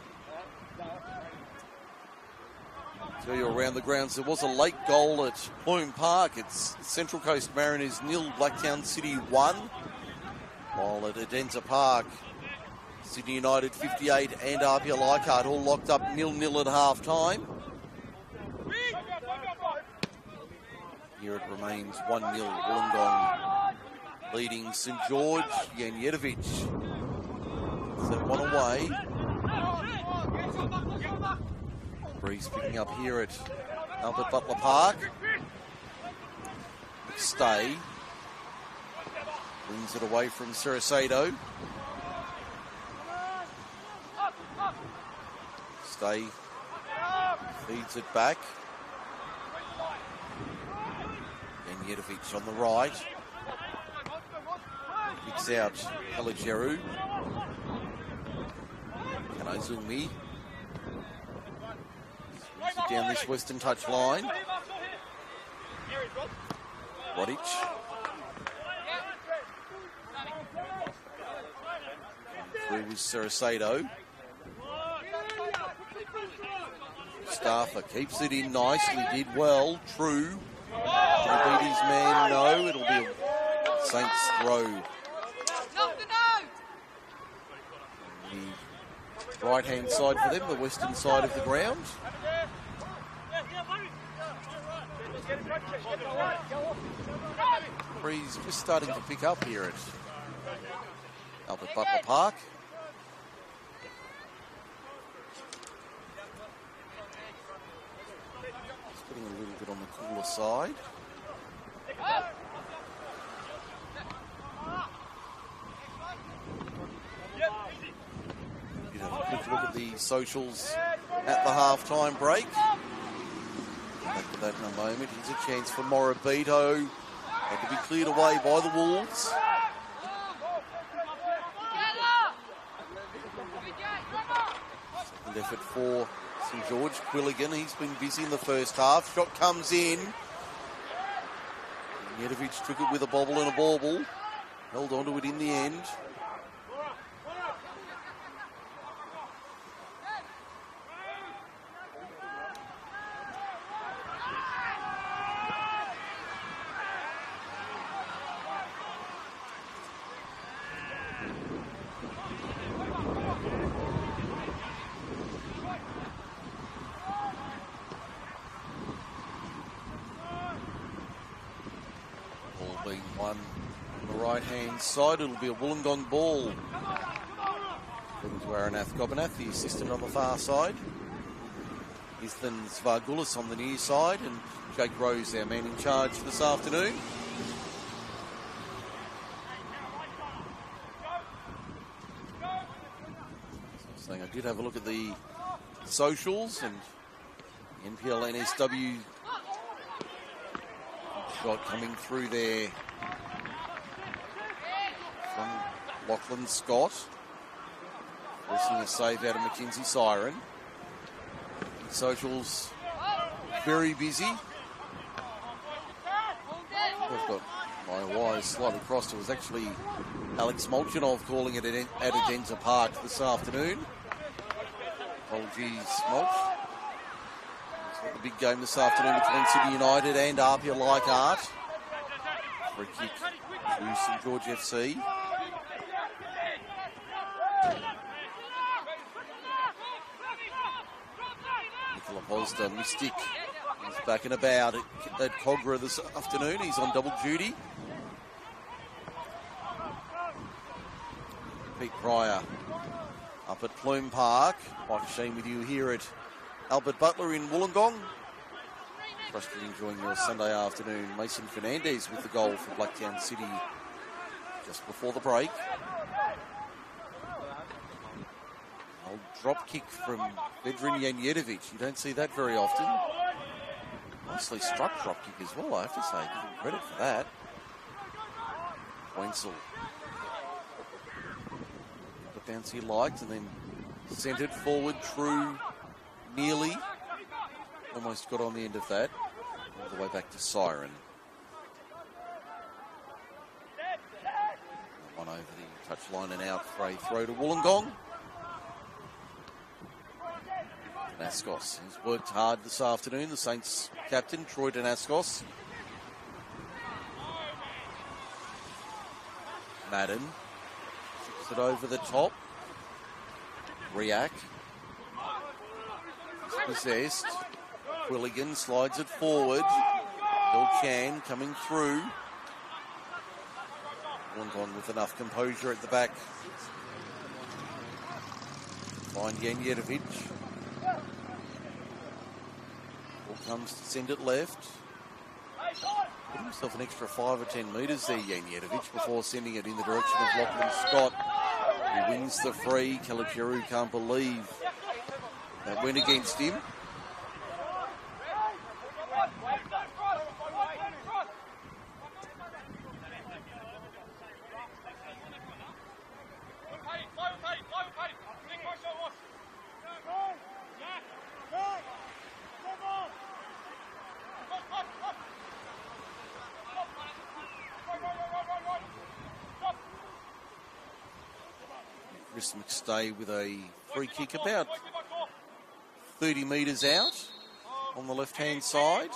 Tell you around the grounds, there was a late goal at Plume Park. It's Central Coast Mariners 0, Blacktown City 1. While at Adenta Park, Sydney United 58 and RPL Leichhardt all locked up 0-0 at half-time. Here it remains 1-0, Wollongong leading St George. Janjetovic set one away. Breeze picking up here at Albert Butler Park. Stay brings it away from Cerecado. Stay feeds it back. Janjetovic on the right. Kicks out Kalajeru. Kanazumi. Swings it down this western touch line. Rodic. Through with Cerecado. Staffer keeps it in nicely, did well. True. Can he beat his man? No, it'll be a Saints throw. The right-hand side for them, the western side of the ground. Breeze just starting to pick up here at Albert Butler Park. It's getting a little bit on the cooler side. You have a quick look at the socials at the half-time break. Back to that in a moment. Here's a chance for Morabito. Had to be cleared away by the Wolves. Second effort for St George. Quilligan, he's been busy in the first half. Shot comes in. Janjetovic took it with a bobble and a bauble. Held on to it in the end. Being won on the right-hand side. It'll be a Wollongong ball. According to Aranath Gobinath, the assistant on the far side. Ethan Svargulis on the near side, and Jake Rose, our man in charge this afternoon. Saying I did have a look at the socials, and NPL NSW shot coming through there from Lachlan Scott. Forcing a save out of Mackenzie Siren. Socials very busy. I've got my wires slightly crossed. It was actually Alex Molchanov calling it at Adenza Park this afternoon. Apologies, Mulch. It's got the big game this afternoon between Sydney United and Apia Like Art. Free kick to St George FC. Nicola Posda, Mystic, is back and about at Cogra this afternoon. He's on double duty. Pete Pryor up at Plume Park. Mike Sheen with you here at Albert Butler in Wollongong. Trust you're enjoying your Sunday afternoon. Mason Fernandez with the goal for Blacktown City just before the break. Old drop kick from Vedran Janjetovic. You don't see that very often. Nicely struck drop kick as well, I have to say. Give him credit for that. Wenzel. The bounce he liked and then centred forward, true, nearly. Almost got on the end of that. All the way back to Siren. One over the touchline and out for a throw to Wollongong. Danaskos has worked hard this afternoon. The Saints captain, Troy Danaskos. Madden chips it over the top. Riak is possessed. Quilligan slides it forward. Bill Chan coming through. Wollongong with enough composure at the back. Find Janjetovic. Ball comes to send it left. Put himself an extra 5 or 10 metres there, Janjetovic, before sending it in the direction of Lachlan Scott, who wins the free. Calipiru can't believe that went against him. Chris McStay with a free kick about 30 metres out on the left-hand side.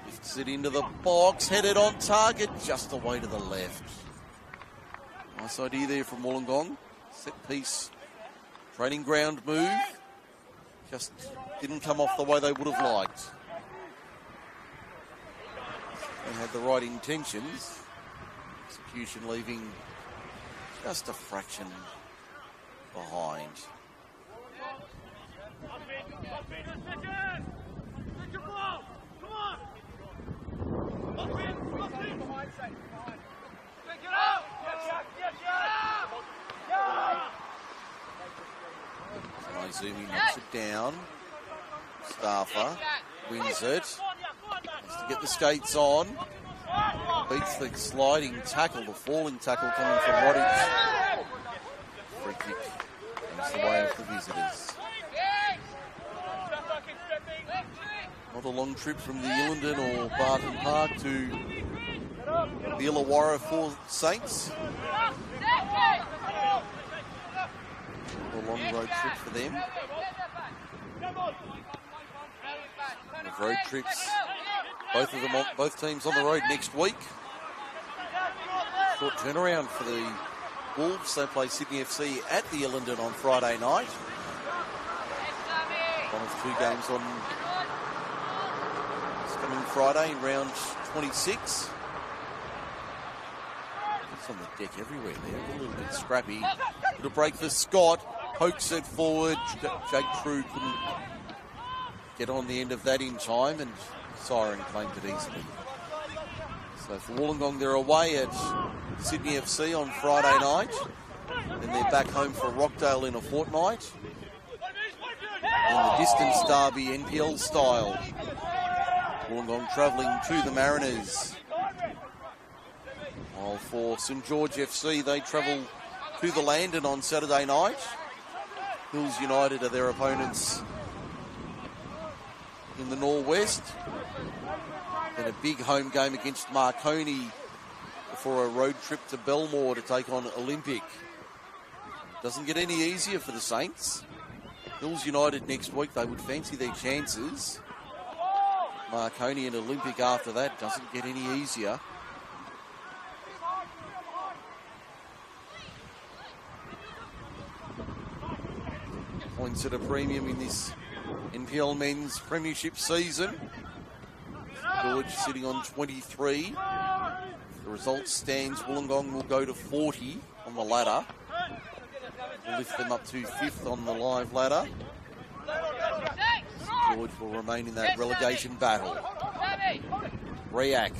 Lifts it into the box, headed on target, just away to the left. Nice idea there from Wollongong. Set piece, training ground move. Just didn't come off the way they would have liked. They had the right intentions. Execution leaving just a fraction behind. Izumi knocks it down. Staffer wins it. Has to get the skates on. Beats the sliding tackle, the falling tackle coming from Rodic. Free kick comes the way of the visitors. Not a long trip from the Illingdon or Barton Park to the Illawarra for Saints. A long road trip for them. The road trips, both teams on the road next week. Short turnaround for the Wolves. They play Sydney FC at the Illingdon on Friday night. One of 2 games on this coming Friday in round 26. It's on the deck everywhere there. A little bit scrappy. Little break for Scott. Pokes it forward. Jake True couldn't get on the end of that in time, and Siren claimed it easily. So for Wollongong, they're away at Sydney FC on Friday night. Then they're back home for Rockdale in a fortnight. In the distance derby, NPL style. Wollongong travelling to the Mariners. While for St George FC, they travel to the Landon on Saturday night. Hills United are their opponents in the Norwest. Then a big home game against Marconi before a road trip to Belmore to take on Olympic. Doesn't get any easier for the Saints. Hills United next week, they would fancy their chances. Marconi and Olympic after that doesn't get any easier. Points at a premium in this NPL men's premiership season. George sitting on 23. If the result stands, Wollongong will go to 40 on the ladder. We'll lift them up to 5th on the live ladder. George will remain in that relegation battle. Riak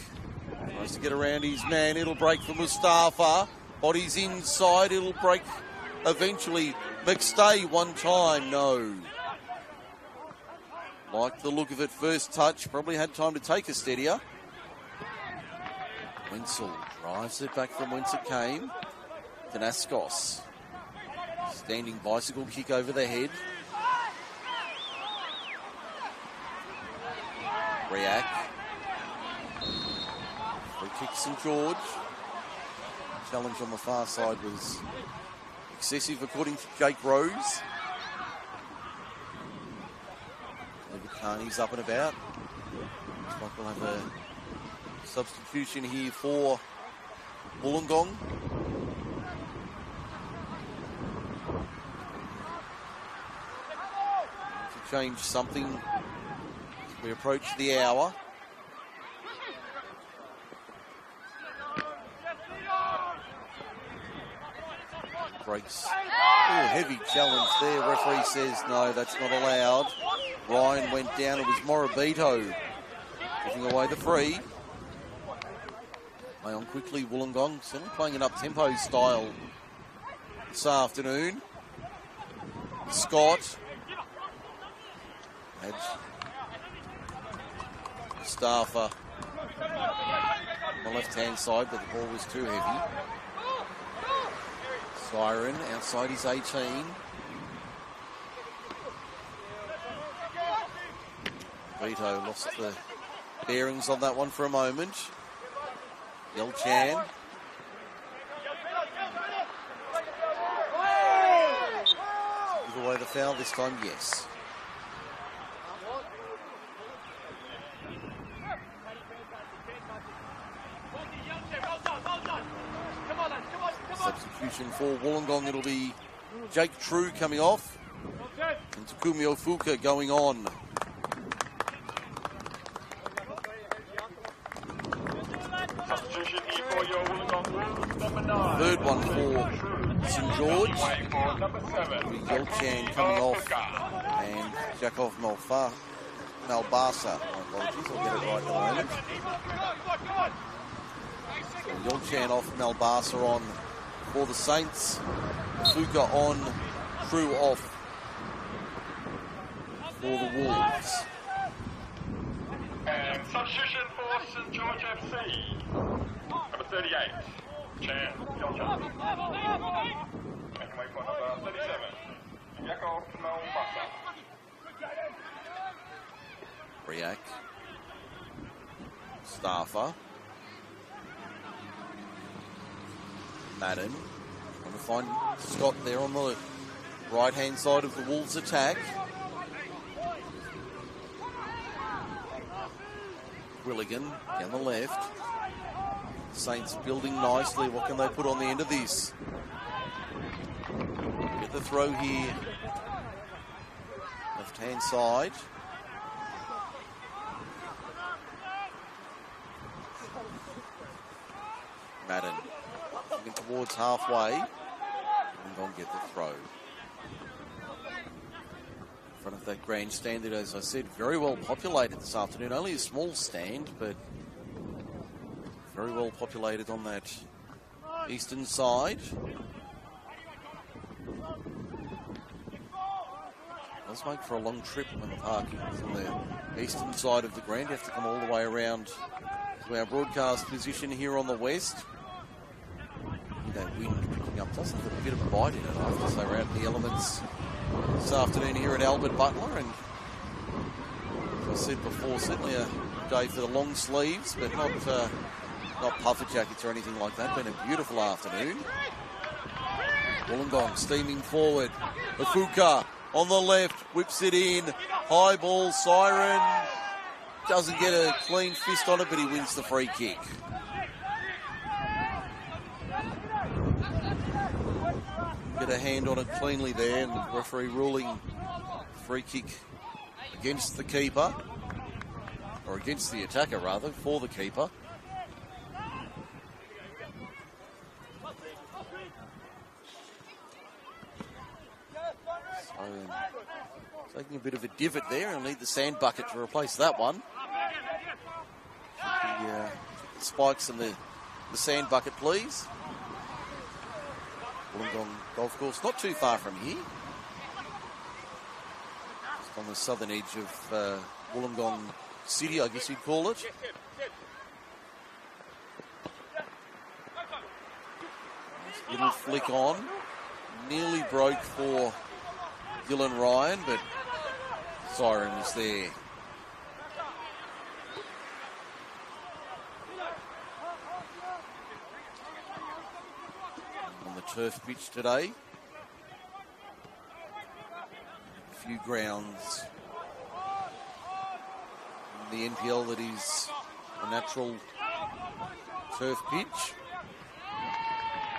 tries to get around his man. It'll break for Mustafa. Body's inside. It'll break eventually. McStay one time. No. Like the look of it first touch. Probably had time to take a steadier. Wenzel drives it back from whence it came. Danaskos. Standing bicycle kick over the head. Riak. Free kick St George. Challenge on the far side was excessive according to Jake Rose. Carney's up and about. Looks like we'll have a substitution here for Wollongong. To change something as we approach the hour. Breaks. Oh, heavy challenge there. Referee says no, that's not allowed. Ryan went down. It was Morabito giving away the free. Play on quickly, Wollongong. Certainly playing an up-tempo style this afternoon. Scott. Had Mustafa on the left-hand side, but the ball was too heavy. Siren outside his 18. Vito lost the bearings on that one for a moment. Yelchan. Give away the foul this time, yes. Substitution for Wollongong, it'll be Jake True coming off and Takumi Ofuka going on. Third one for St George. Yelchan coming off and Jakov Malbasa. My apologies, I'll get it right in a moment. So Yelchan off, Malbasa on for the Saints. Fuka on, True off for the Wolves. And substitution for St George FC. Number 38. Chan. Yelchan. Making way for number 37. Yakov Malbasa. Riak. Staffer. Madden. Trying to find Scott there on the right-hand side of the Wolves' attack. Willigan down the left. Saints building nicely. What can they put on the end of this? Get the throw here. Left-hand side. Madden looking towards halfway. And go and get the throw. In front of that grandstand that, as I said, very well populated this afternoon. Only a small stand, but very well populated on that eastern side. does make for a long trip when the parking is on the eastern side of the ground. You have to come all the way around to our broadcast position here on the west. That wind picking up does have a bit of a bite in it, I have to say. We're out in the elements this afternoon here at Albert Butler, and as I said before, certainly a day for the long sleeves, but not puffer jackets or anything like that. Been a beautiful afternoon. Wollongong steaming forward. Afuka on the left, whips it in. High ball, Siren. Doesn't get a clean fist on it, but he wins the free kick. Get a hand on it cleanly there, and the referee ruling free kick against the keeper, or against the attacker rather, for the keeper. So, taking a bit of a divot there, and need the sand bucket to replace that one. The spikes and the sand bucket, please. Wollongong Golf Course, not too far from here. Just on the southern edge of Wollongong City, I guess you'd call it. Little flick on. Nearly broke for Dylan Ryan, but Siren was there. Turf pitch today. A few grounds in the NPL that is a natural turf pitch.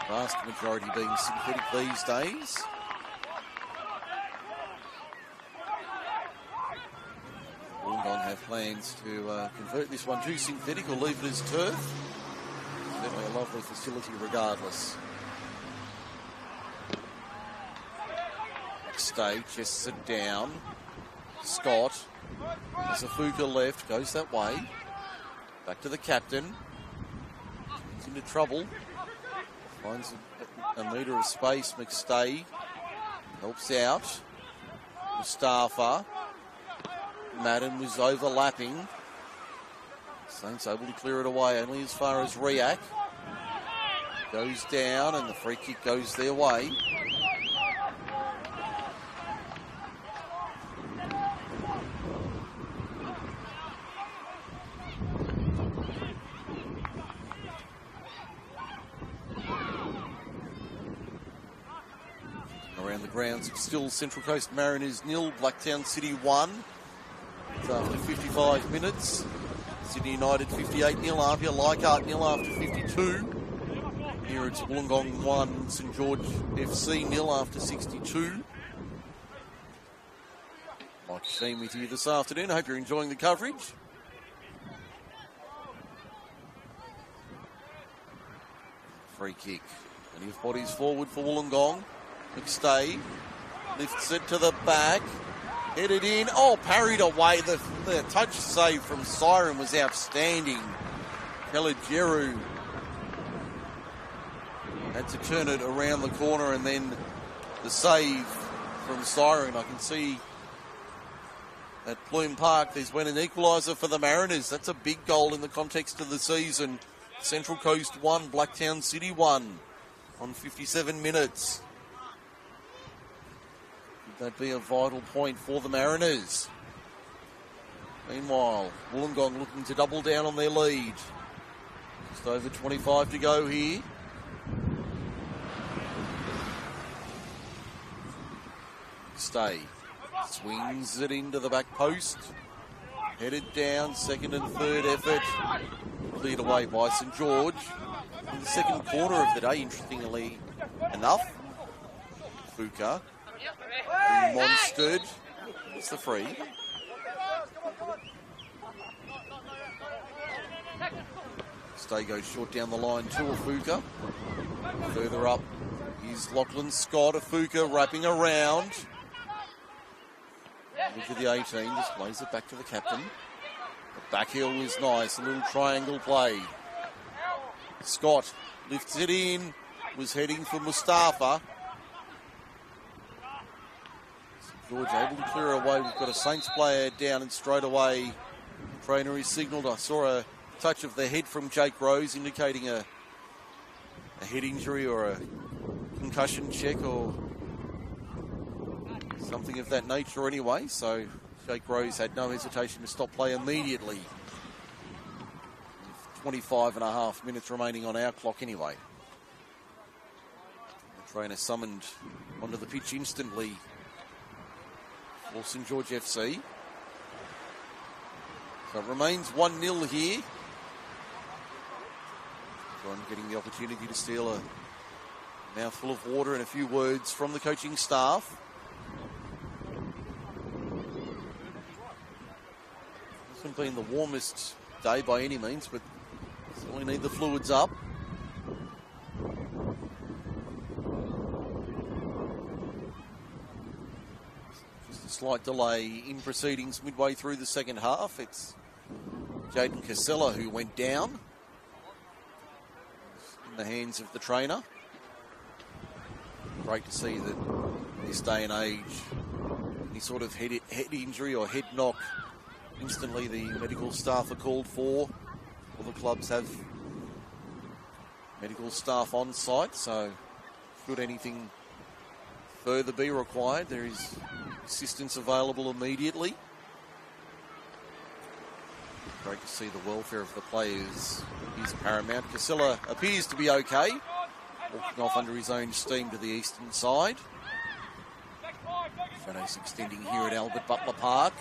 Vast majority being synthetic these days. Wollongong have plans to convert this one to synthetic or leave it as turf. Certainly a lovely facility regardless. Stage, chests it down. Scott, as Afuka left, goes that way. Back to the captain. He's into trouble. Finds a metre of space. McStay helps out. Mustafa. Madden was overlapping. Saints able to clear it away only as far as Riak. Goes down and the free kick goes their way. Grounds, still Central Coast Mariners 0, Blacktown City 1. It's after 55 minutes. Sydney United 58 0, Apia Leichhardt 0 after 52. Here it's Wollongong 1, St George FC 0 after 62. Mike Sheen with you this afternoon. I hope you're enjoying the coverage. Free kick. Plenty of bodies forward for Wollongong. McStay lifts it to the back, headed in, parried away. The touch save from Siren was outstanding. Pelageru had to turn it around the corner, and then the save from Siren. I can see at Plume Park there's been an equaliser for the Mariners. That's a big goal in the context of the season. Central Coast 1, Blacktown City 1 on 57 minutes. That'd be a vital point for the Mariners. Meanwhile, Wollongong looking to double down on their lead. Just over 25 to go here. Stay. Swings it into the back post. Headed down, second and third effort. Cleared away by St George. In the second quarter of the day, interestingly enough. Fuka. Monstered. It's the free. Stay goes short down the line to Afuka. Further up is Lachlan Scott. Afuka wrapping around. Look at the 18, just plays it back to the captain. The back heel is nice, a little triangle play. Scott lifts it in, was heading for Mustafa. George able to clear away. We've got a Saints player down, and straight away the trainer is signalled. I saw a touch of the head from Jake Rose indicating a head injury or a concussion check or something of that nature anyway. So Jake Rose had no hesitation to stop play immediately. 25 and a half minutes remaining on our clock anyway. The trainer summoned onto the pitch instantly for St George FC. So it remains 1-0 here. John getting the opportunity to steal a mouthful of water and a few words from the coaching staff. Hasn't been the warmest day by any means, but certainly need the fluids up. Just a slight delay in proceedings midway through the second half. It's Jaden Casella who went down in the hands of the trainer. Great to see that in this day and age, any sort of head injury or head knock, instantly the medical staff are called for. All the clubs have medical staff on site, so should anything further be required, there is assistance available immediately. Great to see the welfare of the players is paramount. Casilla appears to be okay, walking off under his own steam to the eastern side. Shadows extending here at Albert Butler Park.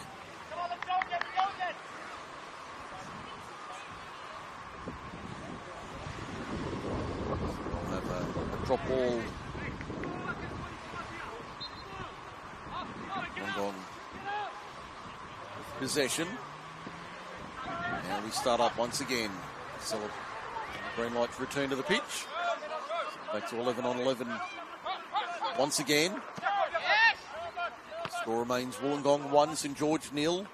We'll have a drop ball. Wollongong possession. Now we start up once again. So green light to return to the pitch. Back to 11 on 11 once again. Score remains Wollongong 1, St George 0.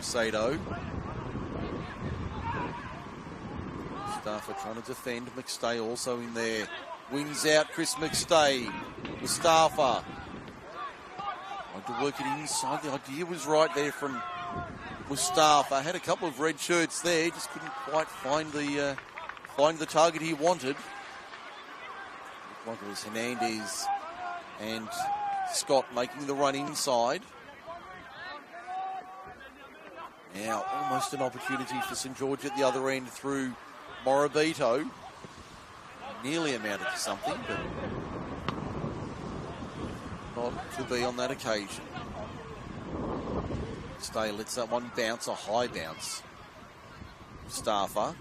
Saracado. Staff are trying to defend. McStay also in there. Wins out Chris McStay. Mustafa. Tried to work it inside. The idea was right there from Mustafa. Had a couple of red shirts there. Just couldn't quite find the target he wanted. Looked like it was Hernandez and Scott making the run inside. Now almost an opportunity for St George at the other end through Morabito. Nearly amounted to something, but not to be on that occasion. Stay lets that one bounce, a high bounce. Mustafa.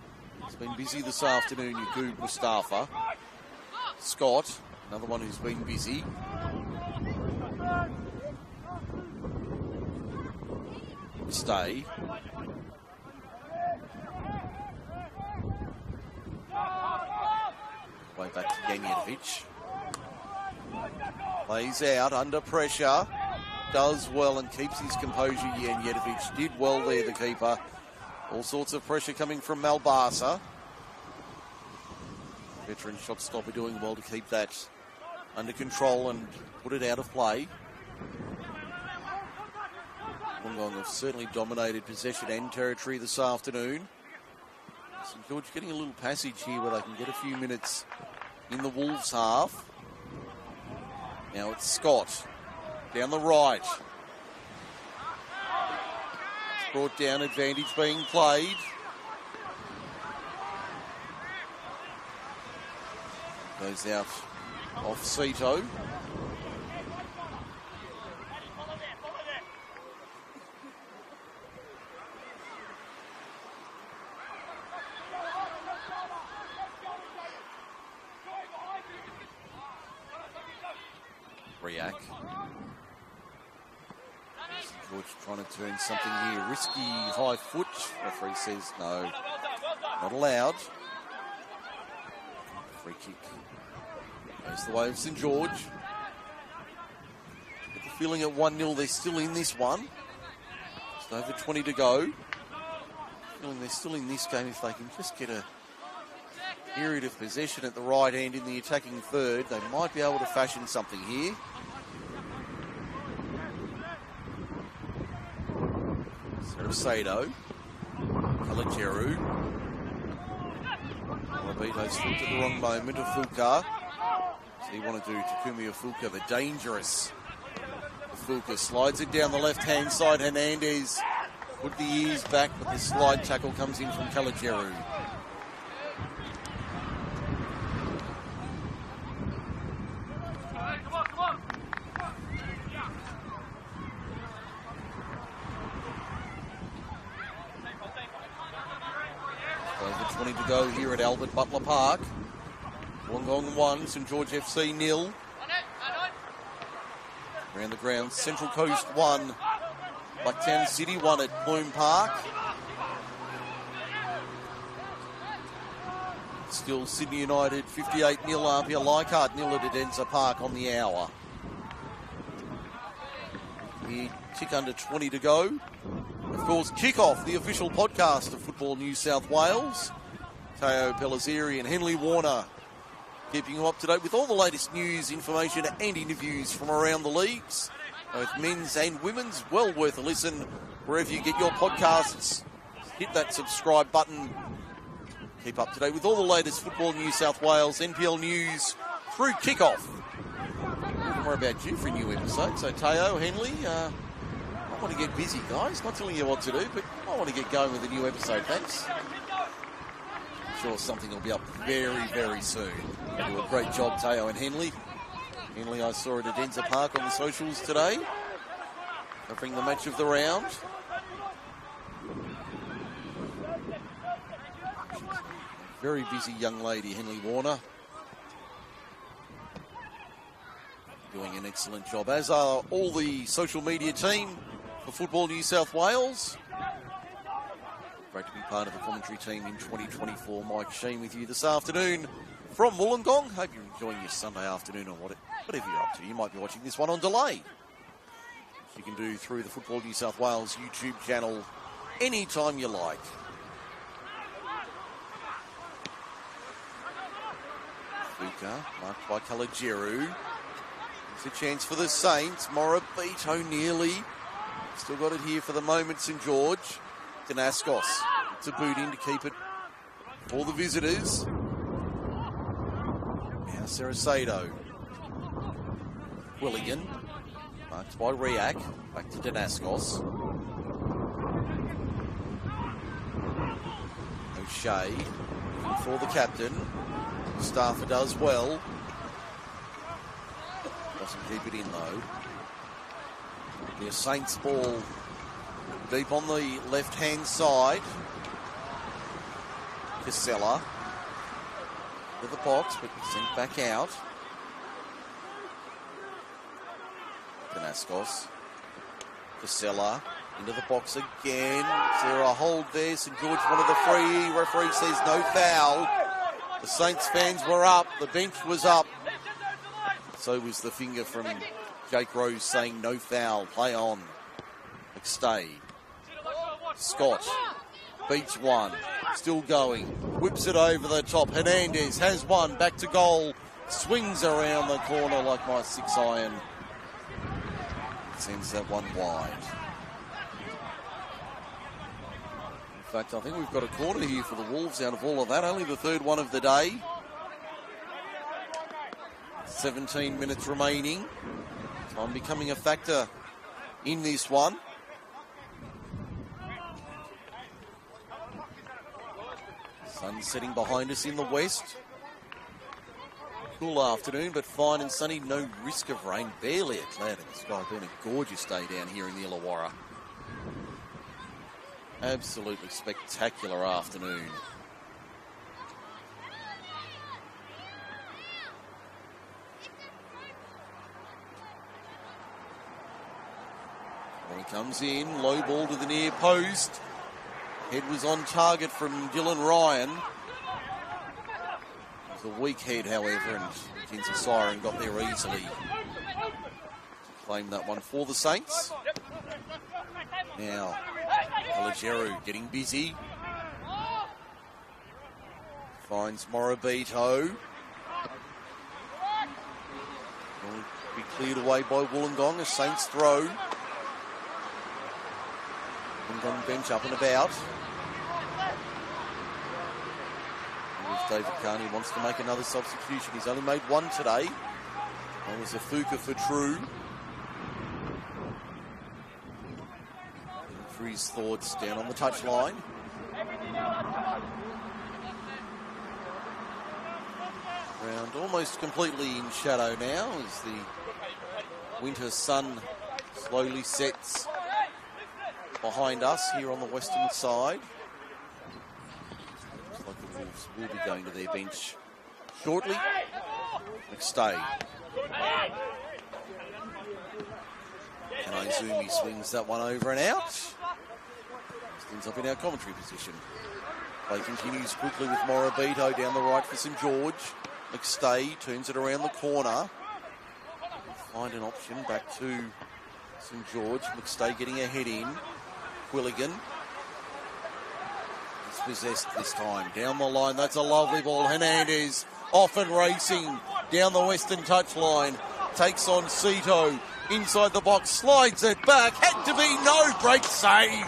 He's been busy this afternoon, Yaqub Mustafa. Scott, another one who's been busy. Stay. Way back to Janjetovic. Plays out under pressure. Does well and keeps his composure. Janjetovic did well there, the keeper. All sorts of pressure coming from Malbasa. Veteran shot stopper doing well to keep that under control and put it out of play. Wollongong have certainly dominated possession and territory this afternoon. St George getting a little passage here where they can get a few minutes in the Wolves half. Now it's Scott down the right. It's brought down, advantage being played. Goes out off Cito. Riak. George trying to turn something here. Risky high foot. Referee says no, not allowed. Free kick goes the way of St George. Get the feeling at 1-0 they're still in this one. Just over 20 to go. Feeling they're still in this game if they can just get a period of possession at the right end in the attacking third. They might be able to fashion something here. Sarasado, Kalajeru. Alabito's flipped at the wrong moment of Fulka. So he wanted to do Takumi Fulka, the dangerous Fulka. Slides it down the left-hand side. Hernandez put the ears back, but the slide tackle comes in from Kalajeru. Over 20 to go here at Albert Butler Park. Wollongong 1, St George FC 0. Around the ground, Central Coast 1, Blacktown City 1 at Plume Park. Still Sydney United 58-0, Apia Leichhardt 0 at Adenza Park on the hour. We tick under 20 to go. Of course, Kick-Off, the official podcast of Football New South Wales. Teo Pellizzeri and Henley Warner keeping you up to date with all the latest news, information and interviews from around the leagues, both men's and women's. Well worth a listen wherever you get your podcasts. Hit that subscribe button. Keep up to date with all the latest Football New South Wales NPL news through Kick-Off. More about you for a new episode. So Teo, Henley, I want to get busy, guys. Not telling you what to do, but I want to get going with a new episode. Thanks. I'm sure something will be up very, very soon. They do a great job, Teo and Henley. Henley, I saw at Adenza Park on the socials today, covering the match of the round. Very busy young lady, Henley Warner. Doing an excellent job, as are all the social media team for Football New South Wales. Great to be part of the commentary team in 2024. Mike Sheen with you this afternoon from Wollongong. Hope you're enjoying your Sunday afternoon or whatever you're up to. You might be watching this one on delay. You can do through the Football New South Wales YouTube channel anytime you like. Fuka, marked by Kalajeru. There's a chance for the Saints. Morabito nearly. Still got it here for the moment, St George. Danaskos. It's a boot in to keep it for the visitors. Now Sarasado. Willigan. Marked by Riak. Back to Danaskos. O'Shea. For the captain. Stafford does well. Doesn't keep it in though. The Saints ball deep on the left-hand side. Casella to the box, but sent back out. Danaskos. Casella into the box again. Is there a hold there? St George wanted the free. Referee says no foul. The Saints fans were up. The bench was up. So was the finger from Jake Rose saying no foul. Play on. McStay. Scott beats one. Still going. Whips it over the top. Hernandez has one. Back to goal. Swings around the corner like my 6-iron. Sends that one wide. In fact, I think we've got a corner here for the Wolves out of all of that. Only the third one of the day. 17 minutes remaining. Time becoming a factor in this one. Sun setting behind us in the west. Cool afternoon, but fine and sunny. No risk of rain. Barely a cloud in the sky. Been a gorgeous day down here in the Illawarra. Absolutely spectacular afternoon. Well, he comes in, low ball to the near post. Head was on target from Dylan Ryan. It was a weak head, however, and Kenzie Siren got there easily to claim that one for the Saints. Now, Kalajeru getting busy. Finds Morabito. Will be cleared away by Wollongong. A Saints throw. Wollongong bench up and about. And if David Carney wants to make another substitution, he's only made one today. That was a Fuka for True. For his thoughts down on the touchline. Ground almost completely in shadow now as the winter sun slowly sets behind us here on the western side. Looks like the Wolves will be going to their bench shortly. McStay. Izumi swings that one over and out. Ends up in our commentary position. Play continues quickly with Morabito down the right for St George. McStay turns it around the corner. Find an option back to St George. McStay getting a head in. Quilligan. He's possessed this time. Down the line, that's a lovely ball. Hernandez off and racing down the western touchline. Takes on Cito. Inside the box, slides it back. Had to be no great save.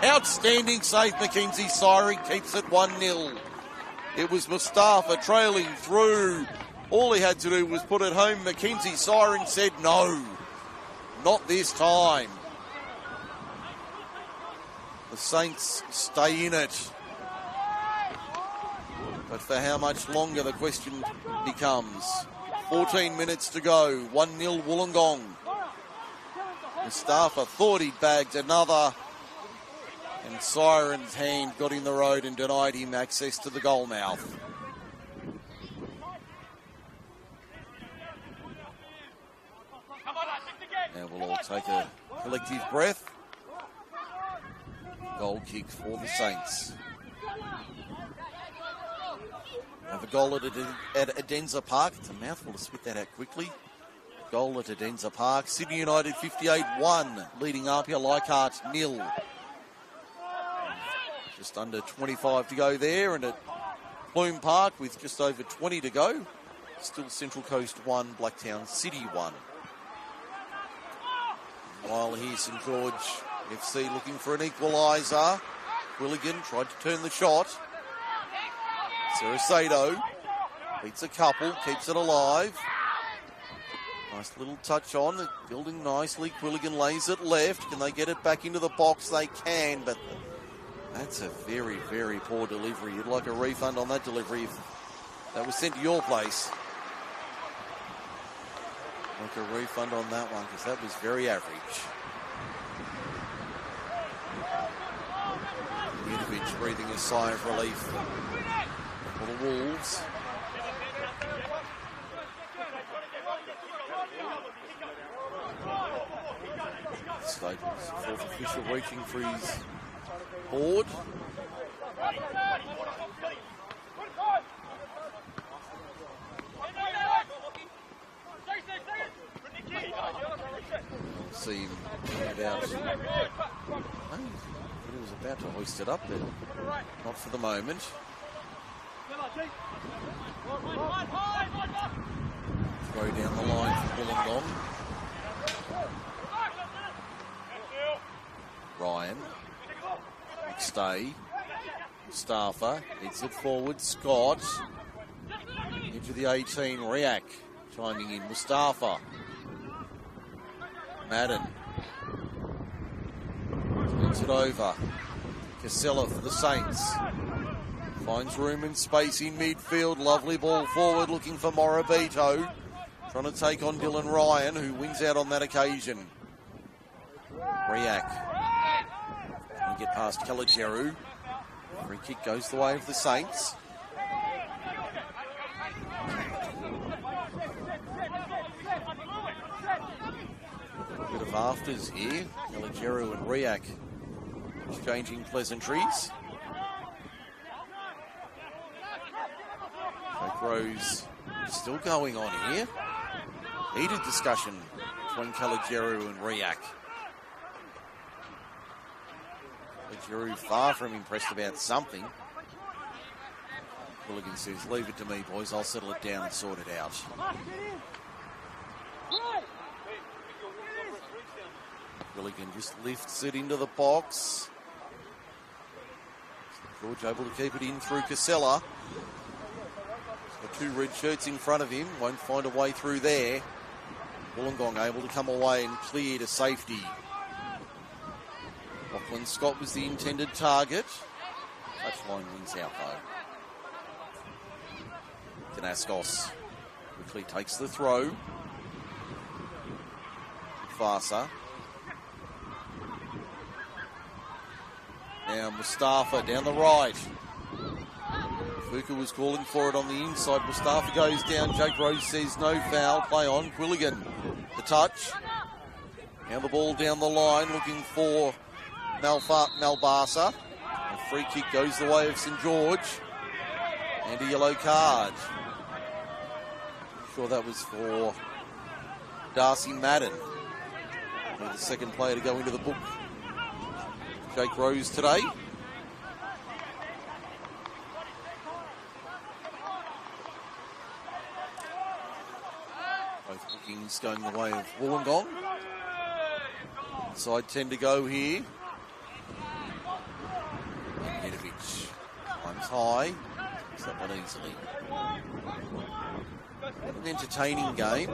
Outstanding save. Mackenzie Siring keeps it 1-0. It was Mustafa trailing through. All he had to do was put it home. Mackenzie Siring said no. Not this time. The Saints stay in it. But for how much longer, the question becomes. 14 minutes to go. 1-0 Wollongong. Mustafa thought he'd bagged another, and Siren's hand got in the road and denied him access to the goal mouth. Now we'll all take a collective breath. Goal kick for the Saints. Have a goal at Adenza Park. It's a mouthful to spit that out quickly. Goal at Adenza Park. Sydney United 58-1, leading Apia Leichhardt 0. Just under 25 to go there, and at Plume Park with just over 20 to go, still Central Coast 1, Blacktown City 1. While here St George FC looking for an equaliser. Quilligan tried to turn the shot. Saraceno beats a couple, keeps it alive. Nice little touch on, building nicely. Quilligan lays it left. Can they get it back into the box? They can, but that's a very, very poor delivery. You'd like a refund on that delivery if that was sent to your place. Like a refund on that one, because that was very average. Vidovic breathing a sigh of relief for the Wolves. Staples, fourth official reaching for his board. We'll see him about. He was about to hoist it up, but not for the moment. Throw down the line for Wollongong. Ryan. McStay. Mustafa. Heads it forward. Scott. Into the 18. Riak. Chiming in. Mustafa. Madden. Turns it over. Casella for the Saints. Finds room and space in midfield. Lovely ball forward, looking for Morabito. Trying to take on Dylan Ryan, who wins out on that occasion. Riak. Can get past Caligeru. Free kick goes the way of the Saints. A bit of afters here. Caligeru and Riak exchanging pleasantries. Rose still going on here. Heated discussion between Caligeru and Riak. Caligeru far from impressed about something. Quilligan says, leave it to me, boys. I'll settle it down and sort it out. Quilligan just lifts it into the box. George able to keep it in through Casella. He's got two red shirts in front of him. Won't find a way through there. Wollongong able to come away and clear to safety. Lachlan Scott was the intended target. Touchline wins out though. Danaskos quickly takes the throw. Farsa. Now Mustafa down the right. Fuka was calling for it on the inside. Mustafa goes down. Jake Rose says no foul. Play on. Quilligan. The touch. Now the ball down the line looking for Malbasa. A free kick goes the way of St George. And a yellow card. Sure that was for Darcy Madden. The second player to go into the book. Jake Rose today. Both bookings going the way of Wollongong. Inside 10 to go here. Nedovich climbs high. Takes that one easily. An entertaining game.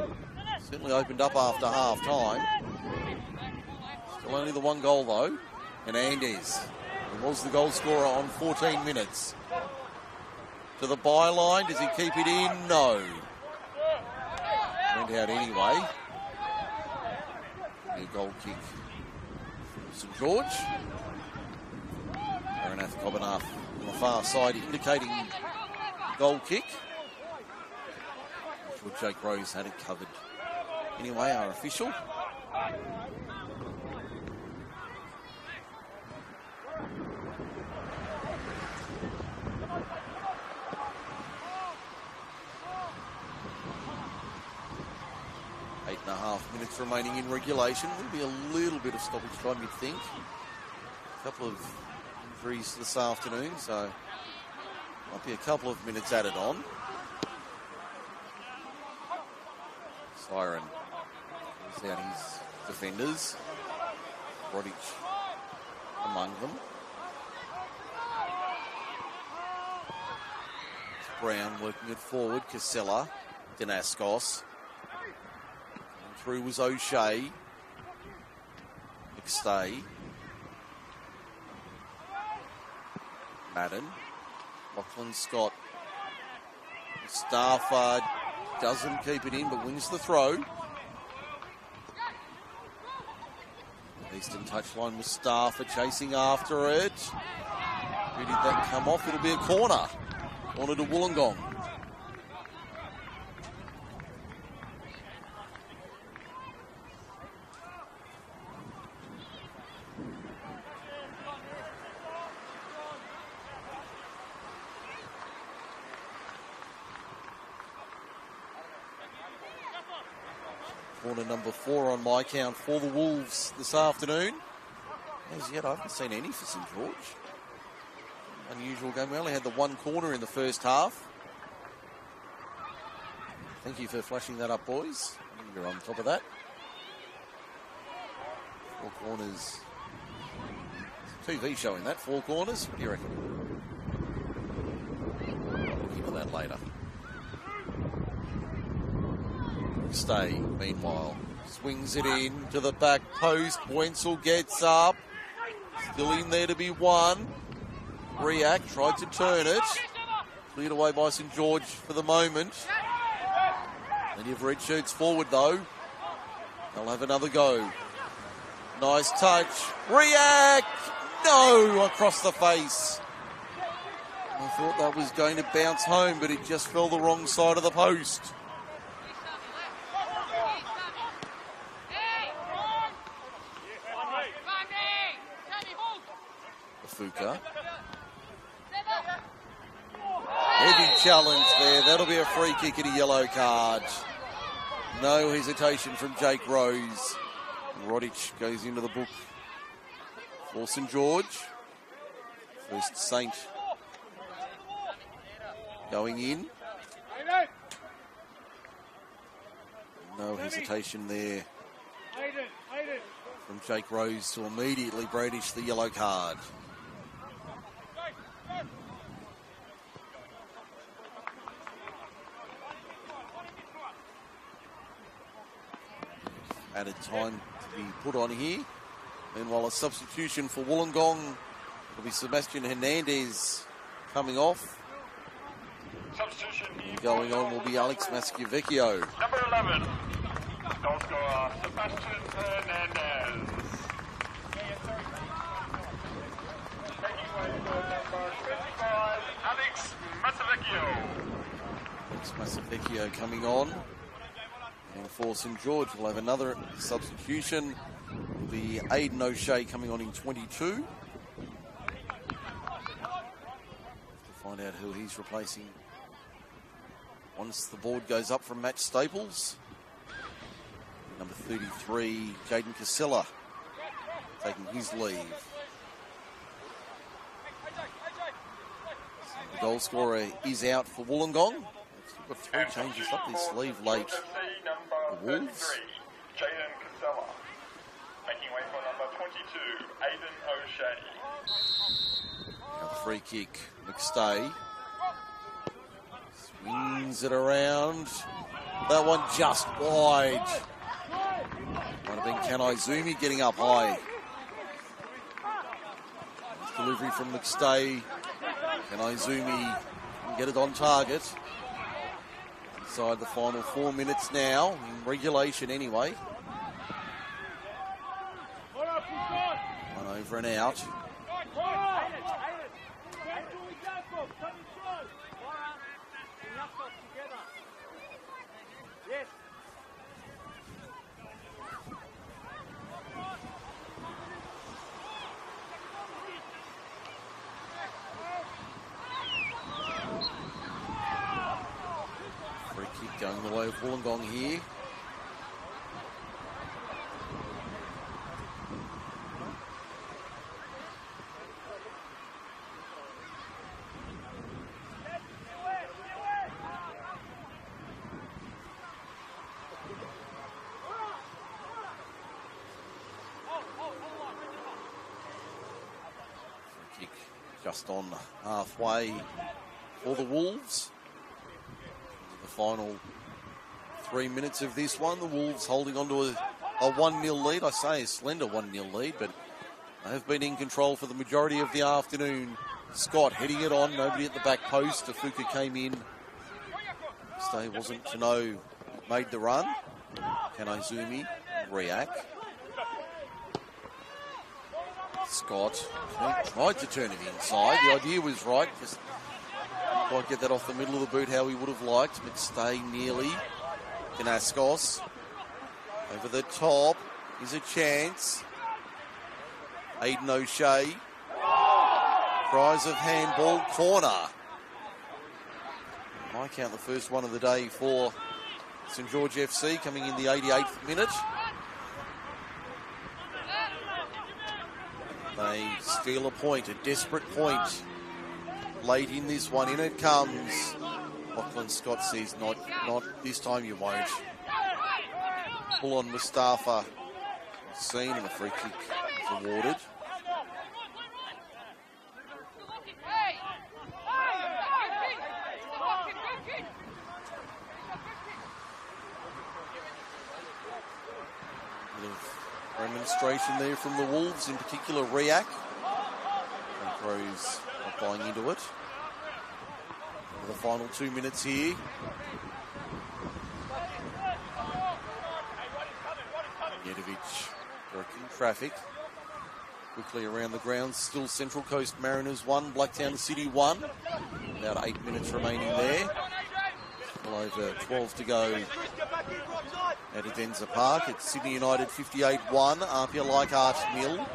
Certainly opened up after half time. Still only the one goal though. And Andes, he was the goal scorer on 14 minutes. To the byline, does he keep it in? No. Went out anyway. New goal kick. St George. Aranath Kobanath on the far side indicating goal kick. I'm sure Jake Rose had it covered. Anyway, our official. Minutes remaining in regulation. Will be a little bit of stoppage time, you'd think. A couple of injuries this afternoon, so might be a couple of minutes added on. Siren pulls out his defenders. Rodich among them. It's Brown working it forward. Casella, Danaskos. Through was O'Shea. McStay. Madden. Lachlan Scott. Mustafa doesn't keep it in but wins the throw. Eastern touchline. Mustafa chasing after it. Who did that come off? It'll be a corner. Corner to Wollongong. Corner number 4 on my count for the Wolves this afternoon. As yet, I haven't seen any for St George. Unusual game. We only had the one corner in the first half. Thank you for flashing that up, boys. You're on top of that. 4 corners. TV showing that. 4 corners. What do you reckon? Look into that later. Stay, meanwhile, swings it in to the back post. Wenzel gets up, still in there to be won. React tried to turn it, cleared away by St George for the moment. Plenty of red shirts forward though. They'll have another go. Nice touch. React! No! Across the face. I thought that was going to bounce home, but it just fell the wrong side of the post. Fuka. Heavy challenge there. That'll be a free kick and a yellow card. No hesitation from Jake Rose. Rodich goes into the book for St George. First Saint going in. No hesitation there from Jake Rose to immediately brandish the yellow card. Added time to be put on here. Meanwhile, a substitution for Wollongong will be Sebastian Hernandez coming off. Substitution. And going on will be Alex Mascavecchio. Number 11, goal scorer Sebastian Hernandez. Taking away for number 25, Alex Mascavecchio. Alex Mascavecchio coming on. And for St George, we'll have another substitution. Will be Aidan O'Shea coming on in 22. To find out who he's replacing once the board goes up from Matt Staples. Number 33, Jaden Casella, taking his leave. So the goal scorer is out for Wollongong. They've got 3 changes up their sleeve late. The Wolves. Jaden Casella. Making way for number 22, Aidan O'Shea. Now the free kick, McStay. Swings it around. That one just wide. Might have been Kanai Zumi getting up high. Delivery from McStay. Kanai Zumi can get it on target. Inside the final 4 minutes now, in regulation anyway. One over and out. Free kick going the way of Wollongong here. Free kick just on halfway for the Wolves. The final 3 minutes of this one, the Wolves holding on to a 1-0 lead. I say a slender 1-0 lead, but they have been in control for the majority of the afternoon. Scott heading it on, nobody at the back post. Tafuka came in. Stay wasn't to know, made the run. Kanaizumi react. Scott tried to turn it inside. The idea was right, just didn't quite get that off the middle of the boot how he would have liked, but stay nearly. Kanaskos over the top is a chance. Aidan O'Shea. Cries of handball, corner. I count the first one of the day for St George FC coming in the 88th minute. They steal a point, a desperate point. Late in this one, in it comes. Lachlan Scott says, not this time you won't. Pull on Mustafa. Seen, and the free kick is awarded. Bit of demonstration there from the Wolves, in particular Riak. Crows not buying into it. For the final 2 minutes here. Yedovic directing traffic. Quickly around the grounds, still Central Coast Mariners 1, Blacktown City 1. About 8 minutes remaining there. Well over 12 to go at Adenza Park. It's Sydney United 58-1, RPL Leichhardt 0.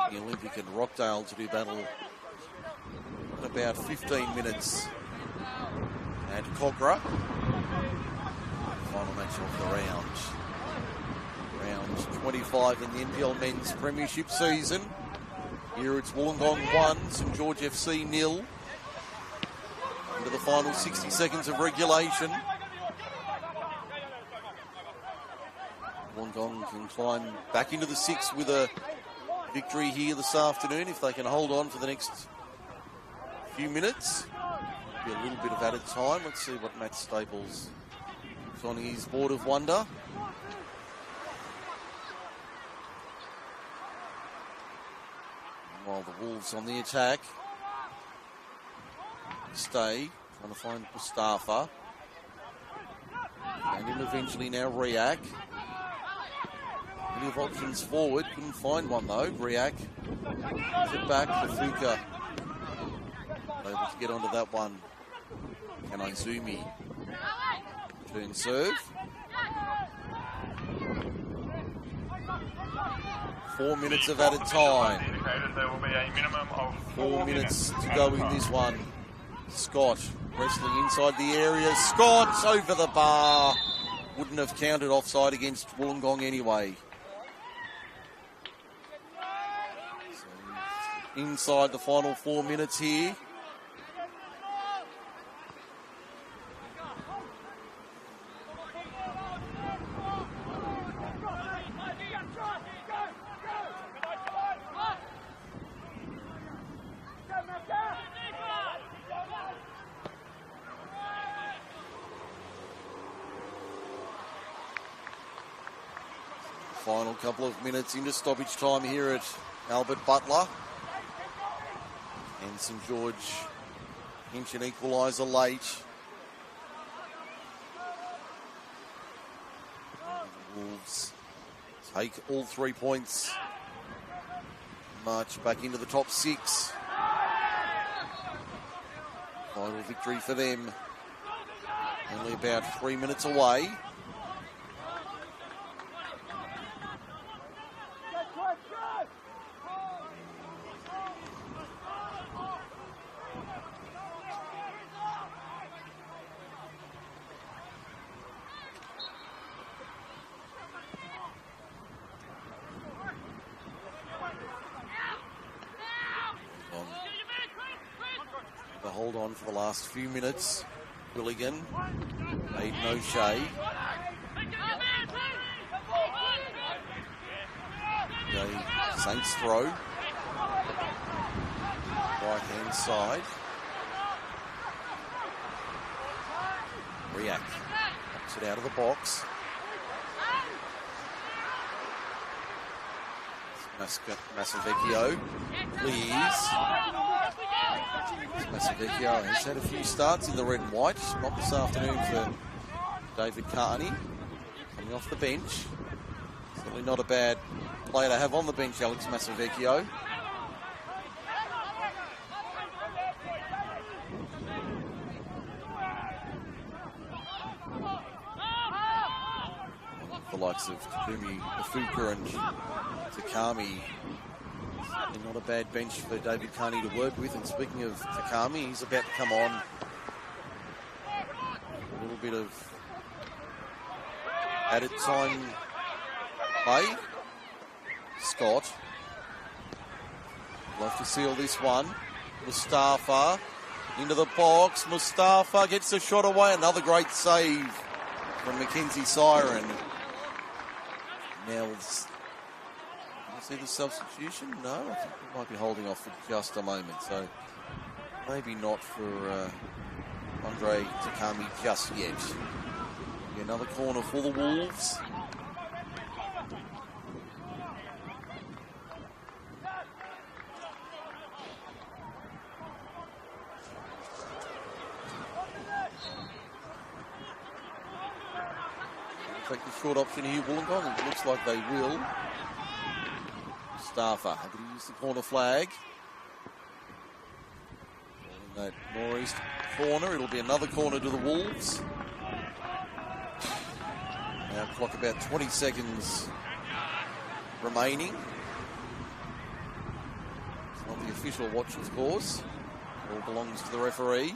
The Olympic and Rockdale to do battle in about 15 minutes at Cogra. Final match of the round. Round 25 in the NPL Men's Premiership season. Here it's Wollongong 1, St George FC 0. into the final 60 seconds of regulation. Wollongong can climb back into the 6 with a victory here this afternoon if they can hold on for the next few minutes. Be a little bit of added time. Let's see what Matt Staples is on his board of wonder. While the Wolves on the attack. Stay, trying to find Mustafa. And him eventually now Riak. Plenty of options forward, couldn't find one though. Riak gives it back to Fuka. Able to get onto that one. Kanaizumi. Return serve. 4 minutes of added time. There will be a minimum of 4 minutes to go in this one. Scott wrestling inside the area. Scott over the bar. Wouldn't have counted offside against Wollongong anyway. So inside the final 4 minutes here. Final couple of minutes into stoppage time here at Albert Butler. And St George inch an equaliser late. The Wolves take all 3 points. March back into the top 6. Final victory for them. Only about 3 minutes away. Hold on for the last few minutes. Willigan made no shade. The Saints throw. Right hand side. Riak knocks it out of the box. Masavecchio clears. Masavecchio has had a few starts in the red and white. Not this afternoon for David Carney. Coming off the bench. Certainly not a bad player to have on the bench, Alex Masavecchio. The likes of Takumi Ifuka and Takami. Not a bad bench for David Carney to work with. And speaking of Takami, he's about to come on. A little bit of added time play. Scott. Love to seal this one. Mustafa into the box. Mustafa gets a shot away. Another great save from Mackenzie Siren. Now see the substitution? No, I think we might be holding off for just a moment. So maybe not for Andre Takami just yet. Another corner for the Wolves. Take the short option here, Wollongong. It looks like they will. Mustafa happy to use the corner flag. In that northeast corner, it'll be another corner to the Wolves. Now clock about 20 seconds remaining. It's not the official watch, of course. It all belongs to the referee.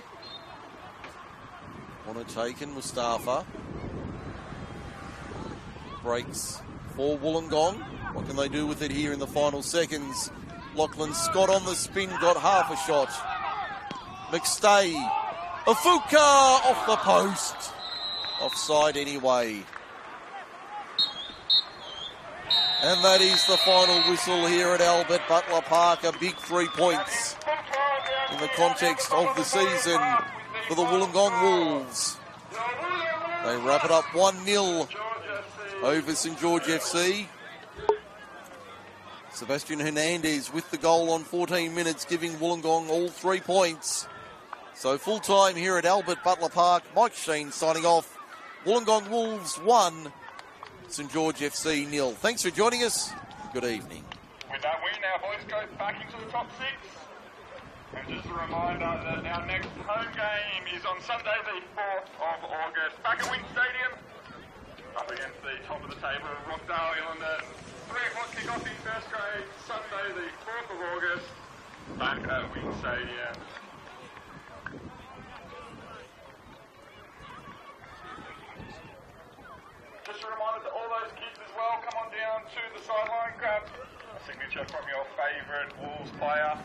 Corner taken, Mustafa. Breaks for Wollongong. What can they do with it here in the final seconds? Lachlan Scott on the spin, got half a shot. McStay Afuka off the post. Offside anyway. And that is the final whistle here at Albert Butler Park. A big 3 points in the context of the season for the Wollongong Wolves. They wrap it up 1-0 over St George FC. Sebastian Hernandez with the goal on 14 minutes, giving Wollongong all 3 points. So full time here at Albert Butler Park. Mike Sheen signing off. Wollongong Wolves 1, St George FC 0. Thanks for joining us. Good evening. With that win, our boys go back into the top 6. And just a reminder that our next home game is on Sunday the 4th of August, back at Wing Stadium, up against the top of the table, Rockdale, London. 3 o'clock kick-off in first grade, Sunday the 4th of August, back at Wing Stadium. Just a reminder to all those kids as well, come on down to the sideline, grab a signature from your favourite Wolves player.